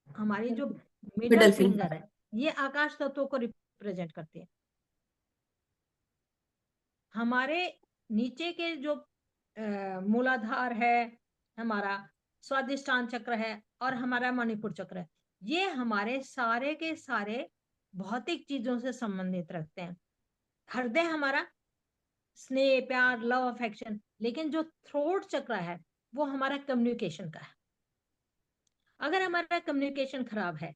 हमारी जो मिडल मिडल फिंगर। फिंगर है, ये आकाश तत्व को रिप्रेजेंट करती है। हमारे नीचे के जो मूलाधार है, हमारा स्वादिष्टान चक्र है और हमारा मणिपुर चक्र है, ये हमारे सारे के सारे भौतिक चीजों से संबंधित रखते हैं। हृदय हमारा स्नेह, प्यार, लव, अफेक्शन। लेकिन जो थ्रोट चक्र है वो हमारा कम्युनिकेशन का है। अगर हमारा कम्युनिकेशन खराब है,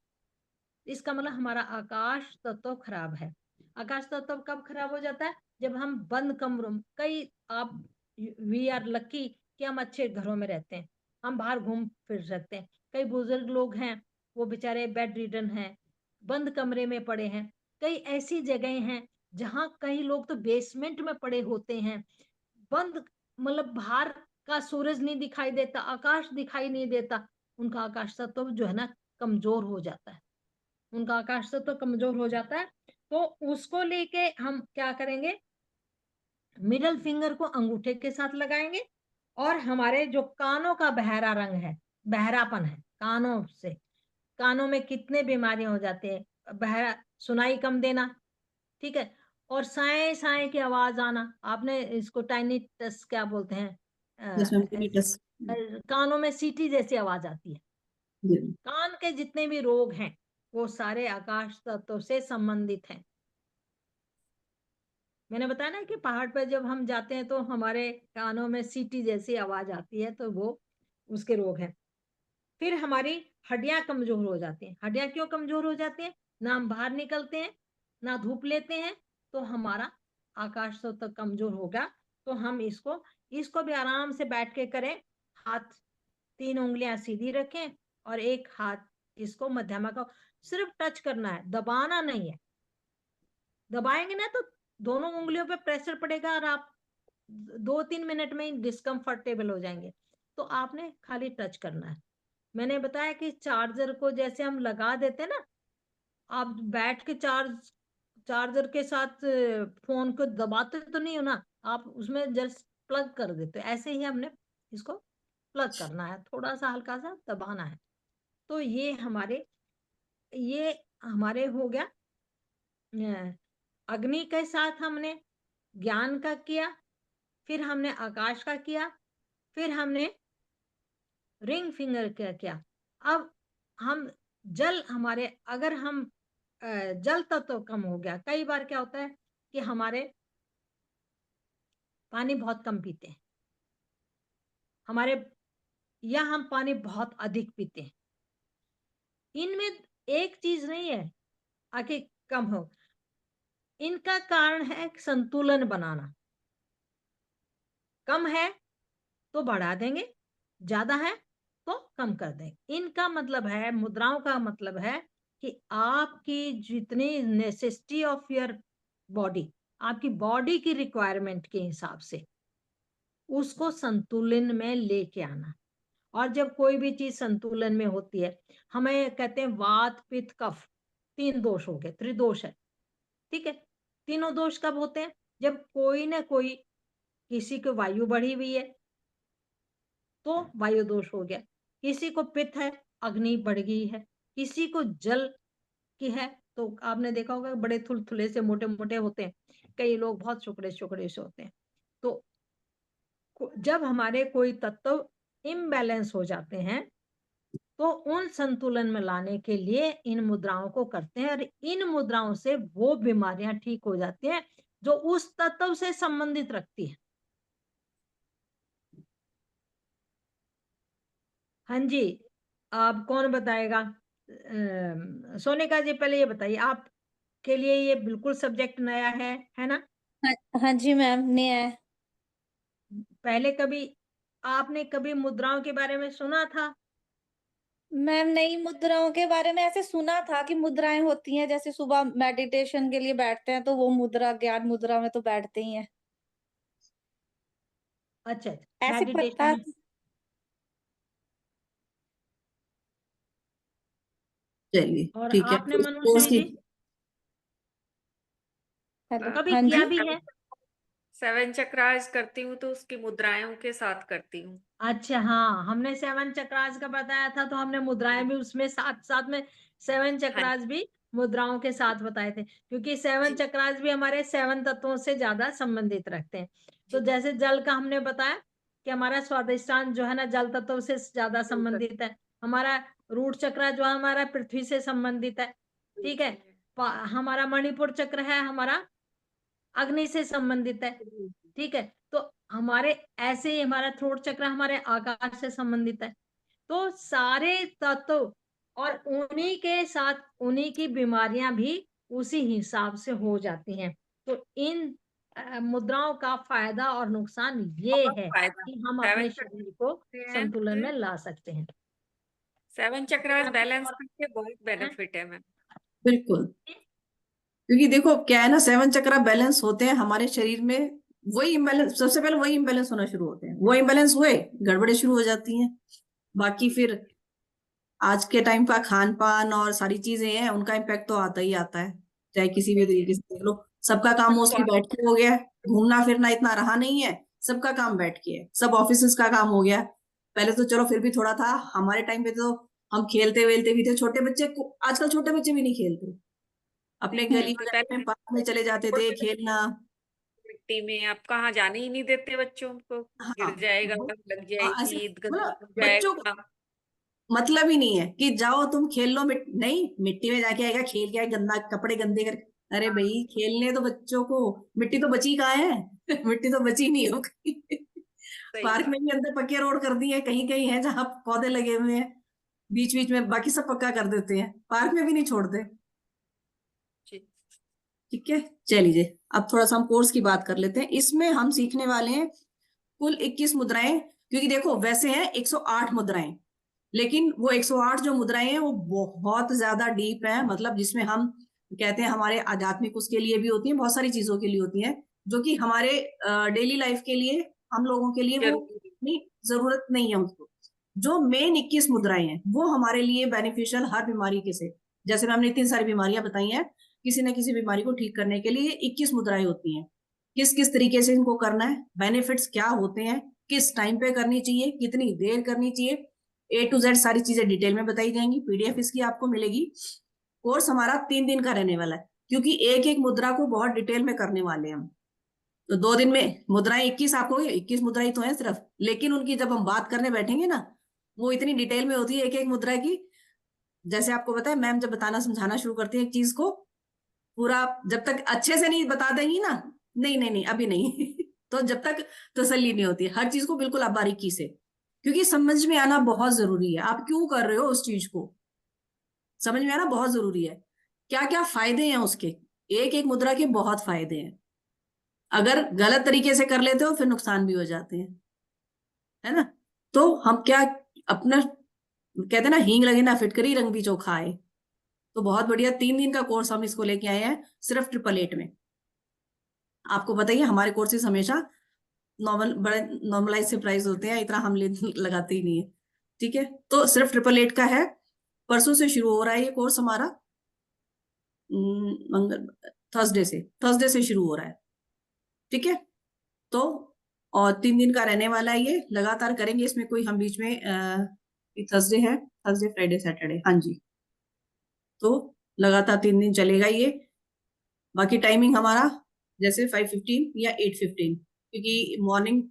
इसका मतलब हमारा आकाश तत्व खराब है। आकाश तत्व कब खराब हो जाता है? जब हम बंद कमरों में, वी आर लकी कि हम अच्छे घरों में रहते हैं, हम बाहर घूम फिर सकते हैं। कई बुजुर्ग लोग हैं, वो बेचारे बेड रिडन हैं, बंद कमरे में पड़े हैं। कई ऐसी जगह हैं जहां कई लोग तो बेसमेंट में पड़े होते हैं, बंद, मतलब बाहर का सूरज नहीं दिखाई देता, आकाश दिखाई नहीं देता। उनका आकाश तत्व जो है ना कमजोर हो जाता है, उनका आकाश तत्व तो कमजोर हो जाता है। तो उसको लेके हम क्या करेंगे, मिडल फिंगर को अंगूठे के साथ लगाएंगे, और हमारे जो कानों का बहरा रंग है, बहरापन है कानों से, कानों में कितने बीमारियां हो जाती है, बहरा, सुनाई कम देना, ठीक है, और साए साए की आवाज आना। आपने इसको टाइनिटस क्या बोलते हैं, यस मैम, टिनिटस। कानों में सीटी जैसी आवाज आती है। जी। कान के जितने भी रोग हैं वो सारे आकाश तत्व से संबंधित हैं। मैंने बताया ना कि पहाड़ पर जब हम जाते हैं तो हमारे कानों में सीटी जैसी आवाज आती है, तो वो उसके रोग हैं। फिर हमारी हड्डियां कमजोर हो जाती हैं। हड्डियां क्यों कमजोर हो जाती हैं? ना हम बाहर निकलते हैं, ना धूप लेते हैं, तो हमारा आकाश तत्व कमजोर होगा। तो हम इसको इसको भी आराम से बैठ के करें। हाथ, 3 उंगलियां सीधी रखें और एक हाथ इसको मध्यमा का, सिर्फ टच करना है, दबाना नहीं है। दबाएंगे ना तो दोनों उंगलियों पे प्रेशर पड़ेगा और आप 2-3 मिनट में ही डिस्कम्फर्टेबल हो जाएंगे। तो आपने खाली टच करना है। मैंने बताया कि चार्जर को जैसे हम लगा देते हैं ना, आप बैठ के चार्जर के साथ फोन को दबाते तो नहीं हो ना, आप उसमें जस्ट प्लग कर देते हो। ऐसे ही हमने इसको प्लग करना है, थोड़ा सा हल्का सा दबाना है। तो ये हमारे हो गया, अग्नि के साथ हमने ज्ञान का किया, फिर हमने आकाश का किया, फिर हमने रिंग फिंगर का किया। अब हम जल, हमारे अगर हम जल तत्व कम हो गया, कई बार क्या होता है कि हमारे पानी बहुत कम पीते हैं, हमारे, या हम पानी बहुत अधिक पीते हैं। इनमें एक चीज नहीं है आके कम हो, इनका कारण है संतुलन बनाना। कम है तो बढ़ा देंगे, ज्यादा है तो कम कर देंगे। इनका मतलब है, मुद्राओं का मतलब है कि आपकी जितनी नेसेसिटी ऑफ योर बॉडी, आपकी बॉडी की रिक्वायरमेंट के हिसाब से उसको संतुलन में लेके आना। और जब कोई भी चीज संतुलन में होती है, हमें कहते हैं वात पित्त कफ, 3 दोष हो गए, त्रिदोष है, ठीक है। तीनों दोष कब होते हैं? जब कोई ना कोई, किसी को वायु बढ़ी हुई है तो वायु दोष हो गया, किसी को पित्त है, अग्नि बढ़ गई है, किसी को जल की है, तो आपने देखा होगा बड़े थुलथुले से मोटे मोटे होते हैं, कई लोग बहुत चुकड़े चुकड़े से होते हैं। तो जब हमारे कोई तत्व इम्बैलेंस हो जाते हैं तो उन संतुलन में लाने के लिए इन मुद्राओं को करते हैं, और इन मुद्राओं से वो बीमारियां ठीक हो जाती हैं जो उस तत्व से संबंधित रखती है। हाँ जी, आप कौन बताएगा? सोनिका जी पहले ये बताइए, आप के लिए ये बिल्कुल सब्जेक्ट नया है ना? हाँ हाँ जी मैम, ने है। पहले कभी आपने कभी मुद्राओं के बारे में सुना था? मैम नई मुद्राओं के बारे में ऐसे सुना था कि मुद्राएं होती हैं, जैसे सुबह मेडिटेशन के लिए बैठते हैं तो वो मुद्रा, ज्ञान मुद्रा में तो बैठते ही हैं। अच्छा, ऐसे मेडिटेशन पता। में चलिए और ठीक है, आपने तो मनुश्री उसकी जी हेलो, कभी हाँ किया जी। भी है? 7 चक्रास करती हूँ तो उसकी मुद्राओं के साथ करती हूँ। अच्छा, हाँ, हमने 7 चक्रास का बताया था, तो हमने मुद्राएं भी उसमें साथ साथ में 7 चक्रास हाँ भी मुद्राओं के साथ बताए थे, क्योंकि 7 चक्रास भी हमारे 7 तत्वों से ज्यादा संबंधित रखते हैं। तो जी। जैसे जल का हमने बताया कि हमारा स्वादिष्टान जो है ना जल तत्व से ज्यादा संबंधित है, हमारा रूट चक्र जो है हमारा पृथ्वी से संबंधित है, ठीक है। हमारा मणिपुर चक्र है, हमारा अग्नि से संबंधित है, ठीक है। तो हमारे ऐसे ही हमारा थ्रोट चक्र हमारे आकाश से संबंधित है। तो सारे तत्व और उन्हीं के साथ उन्हीं की बीमारियां भी उसी हिसाब से हो जाती हैं। तो इन मुद्राओं का फायदा और नुकसान ये बहुत है फायदा। कि हम सेवन अपने चक्र शरीर को होते हैं संतुलन में ला सकते हैं। 7 चक्रास बैलेंस करके बहुत बेनिफिट है मैम। बिल्कुल, क्योंकि देखो क्या है ना, 7 चक्रा बैलेंस होते हैं हमारे शरीर में। वही इम्बैलेंस, सबसे पहले वही इम्बैलेंस होना शुरू होते हैं, वो इम्बैलेंस हुए गड़बड़े शुरू हो जाती हैं। बाकी फिर आज के टाइम का खान पान और सारी चीजें हैं, उनका इम्पैक्ट तो आता ही आता है, चाहे किसी भी तरीके से देख लो। सबका काम मोस्टली बैठ के हो गया है, घूमना फिरना इतना रहा नहीं है, सबका काम बैठ के है, सब ऑफिस का काम हो गया। पहले तो चलो फिर भी थोड़ा था, हमारे टाइम पे तो हम खेलते वेलते भी थे, छोटे बच्चे आजकल छोटे बच्चे भी नहीं खेलते, अपने गली पहले में पार्क में चले जाते थे खेलना। मिट्टी में आप कहाँ जाने ही नहीं देते बच्चों को, हाँ, गिर जाएगा, लग ऐसे जाएगी, गंदा मतलब हो बच्चों को जाएगा। मतलब ही नहीं है कि जाओ तुम खेल लो, नहीं, मिट्टी में जाके आएगा, खेल के आएगा, गंदा कपड़े गंदे कर। अरे भाई, खेलने तो बच्चों को, मिट्टी तो बची कहाँ है मिट्टी तो बची नहीं हो कहीं। सही पार्क बात। में भी अंदर पक्के रोड कर दिए, कहीं कहीं है जहाँ पौधे लगे हुए हैं बीच बीच में, बाकी सब पक्का कर देते हैं, पार्क में भी नहीं छोड़ते। जी। ठीक है, चलिए अब थोड़ा सा हम कोर्स की बात कर लेते हैं। इसमें हम सीखने वाले हैं कुल 21 मुद्राएं, क्योंकि देखो वैसे हैं 108 मुद्राएं, लेकिन वो 108 जो मुद्राएं हैं वो बहुत ज्यादा डीप है, मतलब जिसमें हम कहते हैं हमारे आध्यात्मिक उसके लिए भी होती है, बहुत सारी चीजों के लिए होती है, जो कि हमारे डेली लाइफ के लिए, हम लोगों के लिए वो जरूरी। इतनी जरूरत नहीं है उसको। जो मेन 21 मुद्राएं हैं वो हमारे लिए बेनिफिशियल, हर बीमारी के से, जैसे हमने इतनी सारी बीमारियां बताई हैं, किसी न किसी बीमारी को ठीक करने के लिए 21 मुद्राएं होती हैं। किस किस तरीके से इनको करना है, बेनिफिट्स क्या होते हैं, किस टाइम पे करनी चाहिए, कितनी देर करनी चाहिए, A to Z सारी चीजें डिटेल में बताई जाएंगी। पीडीएफ इसकी आपको मिलेगी। कोर्स हमारा 3 दिन का रहने वाला है, क्योंकि एक एक मुद्रा को बहुत डिटेल में करने वाले हैं हम। तो 2 दिन में मुद्राएं 21, आपको 21 मुद्राएं तो है सिर्फ, लेकिन उनकी जब हम बात करने बैठेंगे ना, वो इतनी डिटेल में होती है एक एक मुद्रा की। जैसे आपको पता है, मैम जब बताना समझाना शुरू करती है एक चीज को, पूरा जब तक अच्छे से नहीं बता देंगी ना, नहीं नहीं नहीं अभी नहीं तो जब तक तसल्ली नहीं होती, हर चीज को बिल्कुल आप बारीकी से, क्योंकि समझ में आना बहुत जरूरी है, आप क्यों कर रहे हो उस चीज को, समझ में आना बहुत जरूरी है। क्या क्या फायदे हैं उसके, एक एक मुद्रा के बहुत फायदे हैं। अगर गलत तरीके से कर लेते हो फिर नुकसान भी हो जाते हैं, है ना। तो हम क्या, अपना कहते हैं ना, हींग लगे ना फिटकरी, रंग भी चोखा आए। तो बहुत बढ़िया 3 दिन का कोर्स हम इसको लेके आए हैं सिर्फ 888 में। आपको बताइए हमारे कोर्सेज हमेशा नॉर्मल, बड़े नॉर्मलाइज से प्राइस होते हैं, इतना हम लगाते ही नहीं है। ठीक है, तो सिर्फ 888 का है। परसों से शुरू हो रहा है ये कोर्स हमारा, मंगल थर्सडे से शुरू हो रहा है। ठीक है, तो और 3 दिन का रहने वाला है, ये लगातार करेंगे, इसमें कोई हम बीच में थर्सडे है, थर्सडे फ्राइडे सैटरडे, हाँ जी, तो लगातार 3 दिन चलेगा ये। बाकी टाइमिंग हमारा जैसे 5:15 या 8:15, क्योंकि मॉर्निंग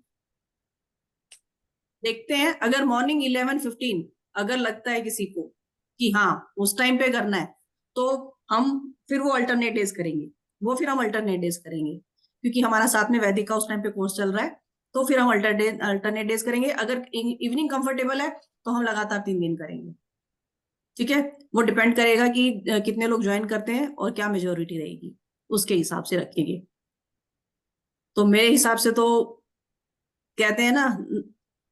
देखते हैं, अगर मॉर्निंग 11:15 अगर लगता है किसी को कि हाँ उस टाइम पे करना है, तो हम फिर वो अल्टरनेट डेज करेंगे, क्योंकि हमारा साथ में वैदिक का उस टाइम पे कोर्स चल रहा है, तो फिर हम अल्टरनेट डेज करेंगे। अगर इवनिंग कंफर्टेबल है तो हम लगातार 3 दिन करेंगे। ठीक है, वो डिपेंड करेगा कि कितने लोग ज्वाइन करते हैं और क्या मेजोरिटी रहेगी, उसके हिसाब से रखेंगे। तो मेरे हिसाब से तो कहते हैं ना,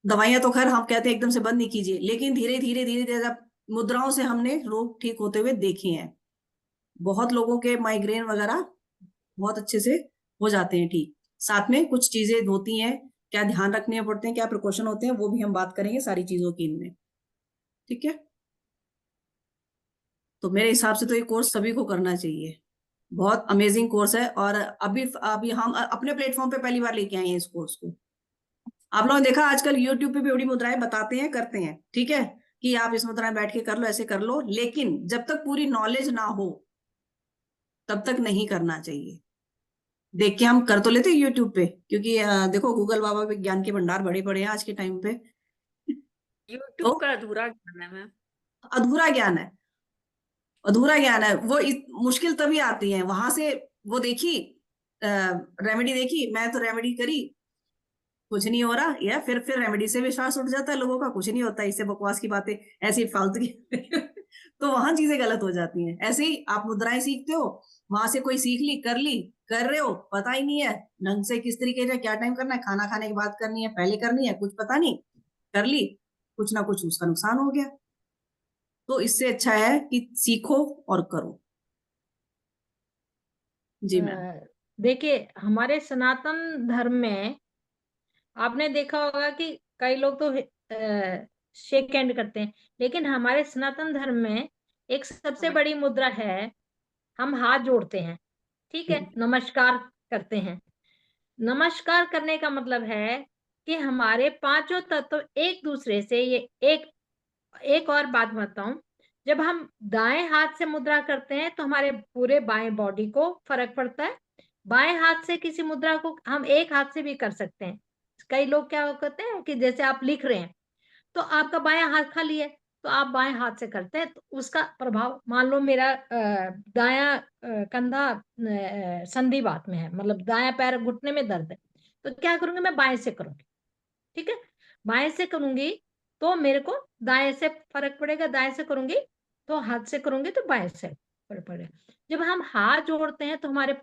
दवाइयां तो खैर हम कहते हैं एकदम से बंद नहीं कीजिए, लेकिन धीरे धीरे धीरे धीरे अब मुद्राओं से हमने रोग ठीक होते हुए देखे हैं। बहुत लोगों के माइग्रेन वगैरह बहुत अच्छे से हो जाते हैं ठीक। साथ में कुछ चीजें होती हैं, क्या ध्यान रखने पड़ते हैं, क्या प्रिकॉशन होते हैं, वो भी हम बात करेंगे सारी चीजों की इनमें। ठीक है, तो मेरे हिसाब से तो ये कोर्स सभी को करना चाहिए, बहुत अमेजिंग कोर्स है। और अभी अभी हम अपने प्लेटफॉर्म पे पहली बार लेके आए हैं इस कोर्स को। आप लोगों ने देखा आजकल यूट्यूब पे भी बड़ी मुद्राएं बताते हैं, करते हैं, ठीक है, कि आप इस मुद्राएं बैठ के कर लो, ऐसे कर लो, लेकिन जब तक पूरी नॉलेज ना हो तब तक नहीं करना चाहिए। देख के हम कर तो लेते हैं यूट्यूब पे, क्योंकि देखो गूगल बाबा पे ज्ञान के भंडार बड़े बड़े हैं आज के टाइम पे। तो यूट्यूब का अधूरा ज्ञान है मैम। अधूरा ज्ञान है, अधूरा ज्ञान है वो। मुश्किल तभी आती है वहां से, वो देखी रेमेडी देखी, मैं तो रेमेडी करी, कुछ नहीं हो रहा, या फिर रेमेडी से विश्वास उठ जाता है लोगों का, कुछ नहीं होता, इससे बकवास की बातें, ऐसी फालतू की तो वहां चीजें गलत हो जाती हैं। ऐसे ही आप मुद्राएं सीखते हो, वहां से कोई सीख ली, कर रहे हो, पता ही नहीं है ढंग से किस तरीके से क्या टाइम करना है, खाना खाने के बाद करनी है, पहले करनी है, कुछ पता नहीं, कर ली, कुछ ना कुछ उसका नुकसान हो गया। तो इससे अच्छा है कि सीखो और करो। जी मैम। देखिए, हमारे सनातन धर्म में आपने देखा होगा कि कई लोग तो शेक हैंड करते हैं, लेकिन हमारे सनातन धर्म में एक सबसे बड़ी मुद्रा है, हम हाथ जोड़ते हैं, ठीक है, नमस्कार करते हैं। नमस्कार करने का मतलब है कि हमारे पांचों तत्व एक दूसरे से, ये एक और बात बताऊं, जब हम दाएं हाथ से मुद्रा करते हैं तो हमारे पूरे बाएं बॉडी को फर्क पड़ता है। बाएं हाथ से किसी मुद्रा को हम एक हाथ से भी कर सकते हैं। कई लोग क्या करते हैं कि जैसे आप लिख रहे हैं तो आपका बायां हाथ खाली है, तो आप बाएं हाथ से करते हैं, तो उसका प्रभाव, मान लो मेरा दायां कंधा संधिवात में है, मतलब दायां पैर घुटने में दर्द है, तो क्या करूंगी, मैं बाएं से करूंगी, ठीक है, बाएं से करूंगी तो मेरे को दाएं से फर्क पड़ेगा, दाएं से करूंगी तो हाथ से करूंगी तो बाएं से फर्क पड़ेगा। जब हम हाथ जोड़ते हैं तो हमारे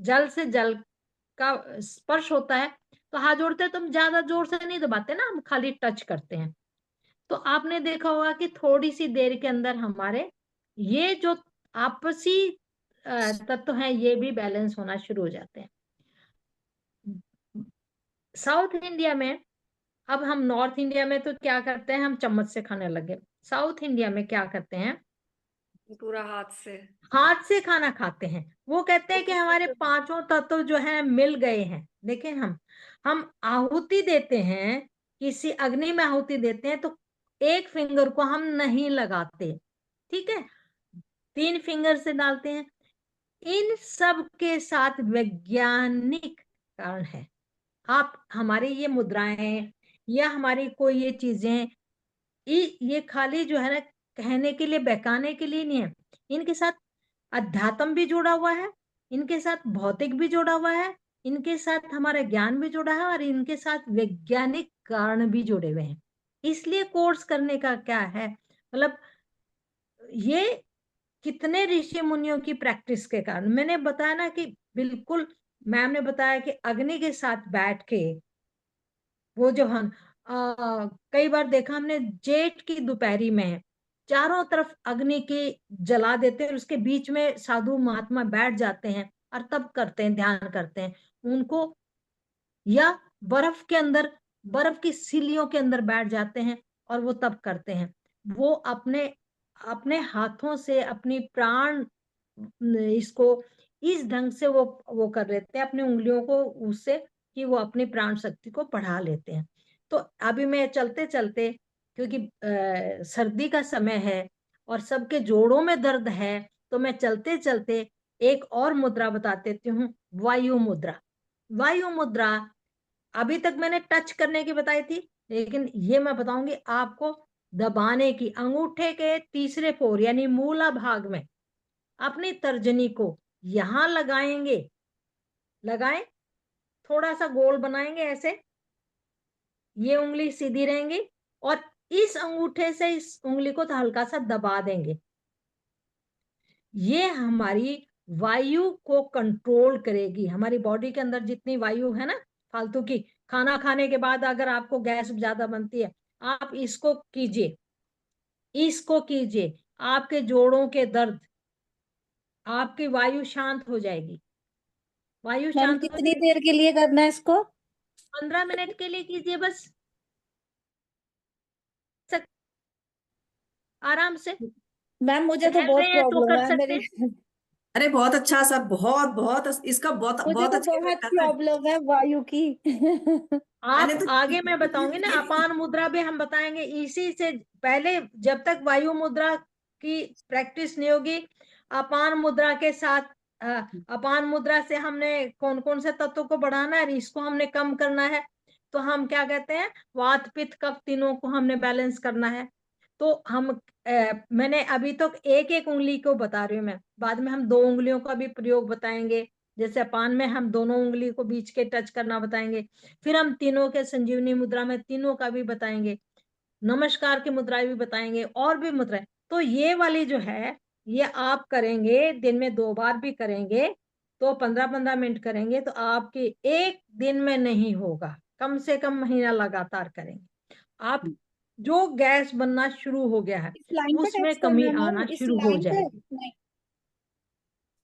जल से जल का स्पर्श होता है, तो हाथ जोड़ते हैं तो हम ज्यादा जोर से नहीं दबाते ना, हम खाली टच करते हैं। तो आपने देखा होगा कि थोड़ी सी देर के अंदर हमारे ये जो आपसी तत्व हैं ये भी बैलेंस होना शुरू हो जाते हैं। साउथ इंडिया में, अब हम नॉर्थ इंडिया में तो क्या करते हैं, हम चम्मच से खाने लगे। साउथ इंडिया में क्या करते हैं, पूरा हाथ से। हाथ से खाना खाते हैं। वो कहते हैं कि हमारे पांचों तत्व जो है मिल गए हैं। देखें, हम आहुति देते हैं, किसी अग्नि में आहुति देते हैं तो एक फिंगर को हम नहीं लगाते, ठीक है, 3 फिंगर से डालते हैं। इन सब के साथ वैज्ञानिक कारण है। आप हमारी ये मुद्राएं या हमारी कोई ये चीजें, ये खाली जो है ना कहने के लिए, बहकाने के लिए नहीं है। इनके साथ अध्यात्म भी जुड़ा हुआ है, इनके साथ भौतिक भी जुड़ा हुआ है, इनके साथ हमारा ज्ञान भी जुड़ा है, और इनके साथ वैज्ञानिक कारण भी जुड़े हुए हैं। इसलिए कोर्स करने का क्या है, मतलब ये कितने ऋषि मुनियों की प्रैक्टिस के कारण, मैंने बताया ना कि बिल्कुल, मैम ने बताया कि अग्नि के साथ बैठ के वो जो हम कई बार देखा हमने, जेठ की दोपहरी में चारों तरफ अग्नि की जला देते हैं और उसके बीच में साधु महात्मा बैठ जाते हैं और तब करते हैं, ध्यान करते हैं उनको, या बर्फ के अंदर, बर्फ की सिलियों के अंदर बैठ जाते हैं और वो तब करते हैं। वो अपने अपने हाथों से अपनी प्राण इसको इस ढंग से वो कर लेते हैं अपनी उंगलियों को, उससे कि वो अपनी प्राण शक्ति को बढ़ा लेते हैं। तो अभी मैं चलते चलते, क्योंकि सर्दी का समय है और सबके जोड़ों में दर्द है, तो मैं चलते चलते एक और मुद्रा बता देती हूँ, वायु मुद्रा। वायु मुद्रा अभी तक मैंने टच करने की बताई थी, लेकिन ये मैं बताऊंगी आपको दबाने की। अंगूठे के तीसरे फोर यानी मूला भाग में अपनी तर्जनी को यहां लगाएंगे, लगाएं, थोड़ा सा गोल बनाएंगे ऐसे, ये उंगली सीधी रहेंगी और इस अंगूठे से इस उंगली को तो हल्का सा दबा देंगे। ये हमारी वायु को कंट्रोल करेगी। हमारी बॉडी के अंदर जितनी वायु है ना फालतू की, खाना खाने के बाद अगर आपको गैस ज्यादा बनती है, आप इसको कीजिए, इसको कीजिए, आपके जोड़ों के दर्द, आपकी वायु शांत हो जाएगी। वायु मैम शांत कितनी होने, देर के लिए करना है इसको? 15 मिनट के लिए कीजिए बस, आराम से, मैम मुझे तो टहल बहुत रहे हैं तो प्रॉब्लम कर है सकते मेरी। हैं। अरे बहुत अच्छा सर, बहुत बहुत इसका बहुत मुझे बहुत तो अच्छा बहुत इफेक्ट आता है। प्रॉब्लम है वायु की। मैंने आप तो आगे मैं बताऊंगी ना, अपान मुद्रा भी हम बताएंगे। इसी से पहले, जब तक वायु मुद्रा की प्रैक्टिस नहीं होगी, अपान मुद्रा के साथ, अपान मुद्रा से हमने कौन कौन से तत्वों को बढ़ाना है, इसको हमने कम करना है, तो हम क्या कहते हैं, वात पित्त कफ तीनों को हमने बैलेंस करना है। तो हम मैंने अभी तक एक एक उंगली को बता रही हूँ, मैं बाद में हम 2 उंगलियों का भी प्रयोग बताएंगे, जैसे अपान में हम दोनों उंगली को बीच के टच करना बताएंगे, फिर हम तीनों के संजीवनी मुद्रा में तीनों का भी बताएंगे, नमस्कार की मुद्राएं भी बताएंगे और भी मुद्राएं। तो ये वाली जो है ये आप करेंगे, दिन में 2 बार भी करेंगे तो 15-15 मिनट करेंगे तो आपके एक दिन में नहीं होगा, कम से कम महीना लगातार करेंगे। आप जो गैस बनना शुरू हो गया है इस लाइन पे उसमें टच कमी करना है आना मैम, इस शुरू हो लाइन पे जाएगी। नहीं,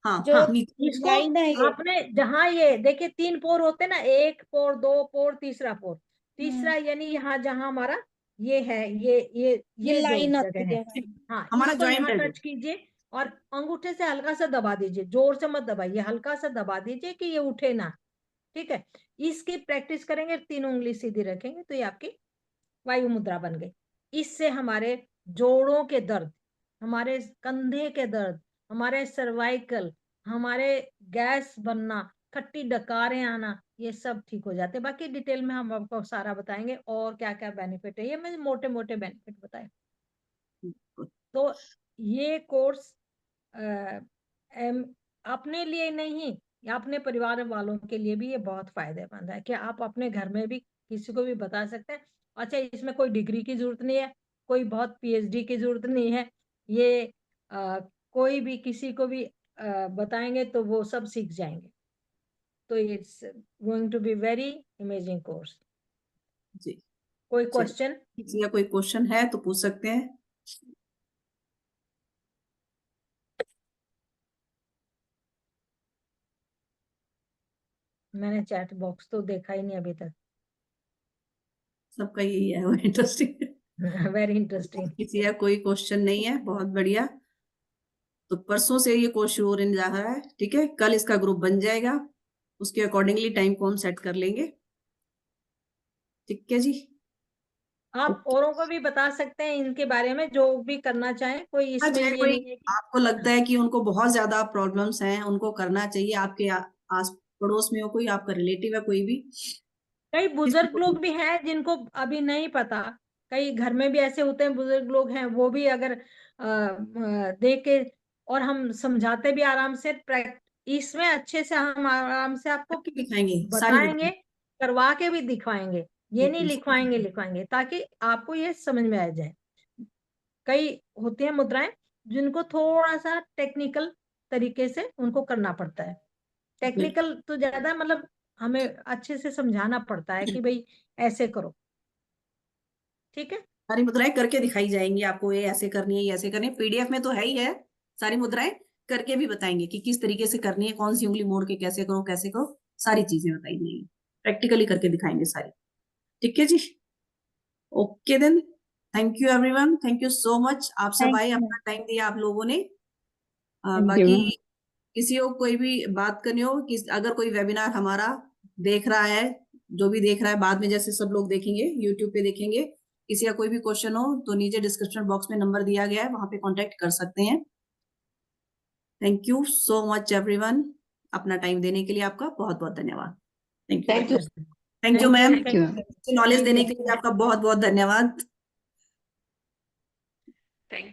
हाँ जो हाँ नीचे इसको लाइन है ये। आपने जहां ये देखिए 3 पोर होते हैं ना, 1 पोर, 2 पोर, तीसरा पोर, तीसरा यानी यहाँ जहां हमारा ये है, ये जो लाइन आती जगह है, है। हाँ हमारा इसको जॉइंट यहाँ है टच कीजिए और अंगूठे से हल्का सा दबा दीजिए, जोर से मत दबाइए, हल्का सा दबा दीजिए कि ये उठे ना। ठीक है, इसकी प्रैक्टिस करेंगे, 3 उंगली सीधी रखेंगे तो ये आपकी वायु मुद्रा बन गई। इससे हमारे जोड़ों के दर्द, हमारे कंधे के दर्द, हमारे सर्वाइकल, हमारे गैस बनना, खट्टी डकारें आना, ये सब ठीक हो जाते हैं। बाकी डिटेल में हम आपको सारा बताएंगे और क्या क्या बेनिफिट है, ये मैंने मोटे मोटे बेनिफिट बताए। तो ये कोर्स अपने लिए नहीं, अपने परिवार वालों के लिए भी ये बहुत फायदेमंद है कि आप अपने घर में भी किसी को भी बता सकते हैं। अच्छा, इसमें कोई डिग्री की जरूरत नहीं है, कोई बहुत पीएचडी की जरूरत नहीं है, ये कोई भी किसी को भी बताएंगे तो वो सब सीख जाएंगे। तो it's going to be very amazing course. जी। कोई चलिए, क्वेश्चन? किसी का कोई क्वेश्चन है तो पूछ सकते हैं। मैंने चैट बॉक्स तो देखा ही नहीं अभी तक। सबका यही है, वो इंटरेस्टिंग। Very interesting. किसी का कोई क्वेश्चन नहीं है, बहुत बढ़िया। तो परसों से ये कोर्स शुरू होने जा रहा है, ठीक है। कल इसका ग्रुप बन जाएगा, उसके अकॉर्डिंगली टाइम को हम सेट कर लेंगे, ठीक है जी। आप औरों को भी बता सकते हैं इनके बारे में, जो भी करना चाहें, कोई हाँ, इसमें चाहे ये कोई नहीं है कि आपको लगता है कि उनको बहुत ज्यादा प्रॉब्लम्स हैं, उनको करना चाहिए, आपके आस पड़ोस में हो कोई, आपका रिलेटिव है कोई भी, कई किसी बुजुर्ग को भी। लोग भी हैं जिनको अभी नहीं पता, कई घर में भी ऐसे होते हैं बुजुर्ग लोग हैं, वो भी अगर देख के और हम समझाते भी आराम से, इसमें अच्छे से हम आराम से आपको करके दिखाएंगे, सारी बताएंगे, करवा के भी दिखवाएंगे, ये नहीं दिखाएंगे। लिखवाएंगे ताकि आपको ये समझ में आ जाए। कई होती हैं मुद्राएं जिनको थोड़ा सा टेक्निकल तरीके से उनको करना पड़ता है, टेक्निकल तो ज्यादा मतलब हमें अच्छे से समझाना पड़ता है कि भाई ऐसे करो। ठीक है, सारी मुद्राएं करके दिखाई जाएंगी आपको, ये ऐसे करनी है, ये ऐसे करनी है। पीडीएफ में तो है ही है, सारी मुद्राएं करके भी बताएंगे कि किस तरीके से करनी है, कौन सी उंगली मोड़ के कैसे करो, कैसे करो, सारी चीजें बताई जाएंगी, प्रैक्टिकली करके दिखाएंगे सारी। ठीक है जी, okay then, thank you everyone, thank you so much. आप सब थैंक आए, यू। अपना टाइम दिया आप लोगों ने। थैंक बाकी यू। किसी को कोई भी बात करनी हो कि अगर कोई वेबिनार हमारा देख रहा है, जो भी देख रहा है, बाद में जैसे सब लोग देखेंगे यूट्यूब पे देखेंगे, किसी का कोई भी क्वेश्चन हो तो नीचे डिस्क्रिप्शन बॉक्स में नंबर दिया गया है, वहां पे कांटेक्ट कर सकते हैं। Thank you so much everyone, अपना टाइम देने के लिए आपका बहुत बहुत धन्यवाद। Thank you, thank you. Thank you ma'am, thank you. Knowledge देने के लिए आपका बहुत बहुत धन्यवाद। थैंक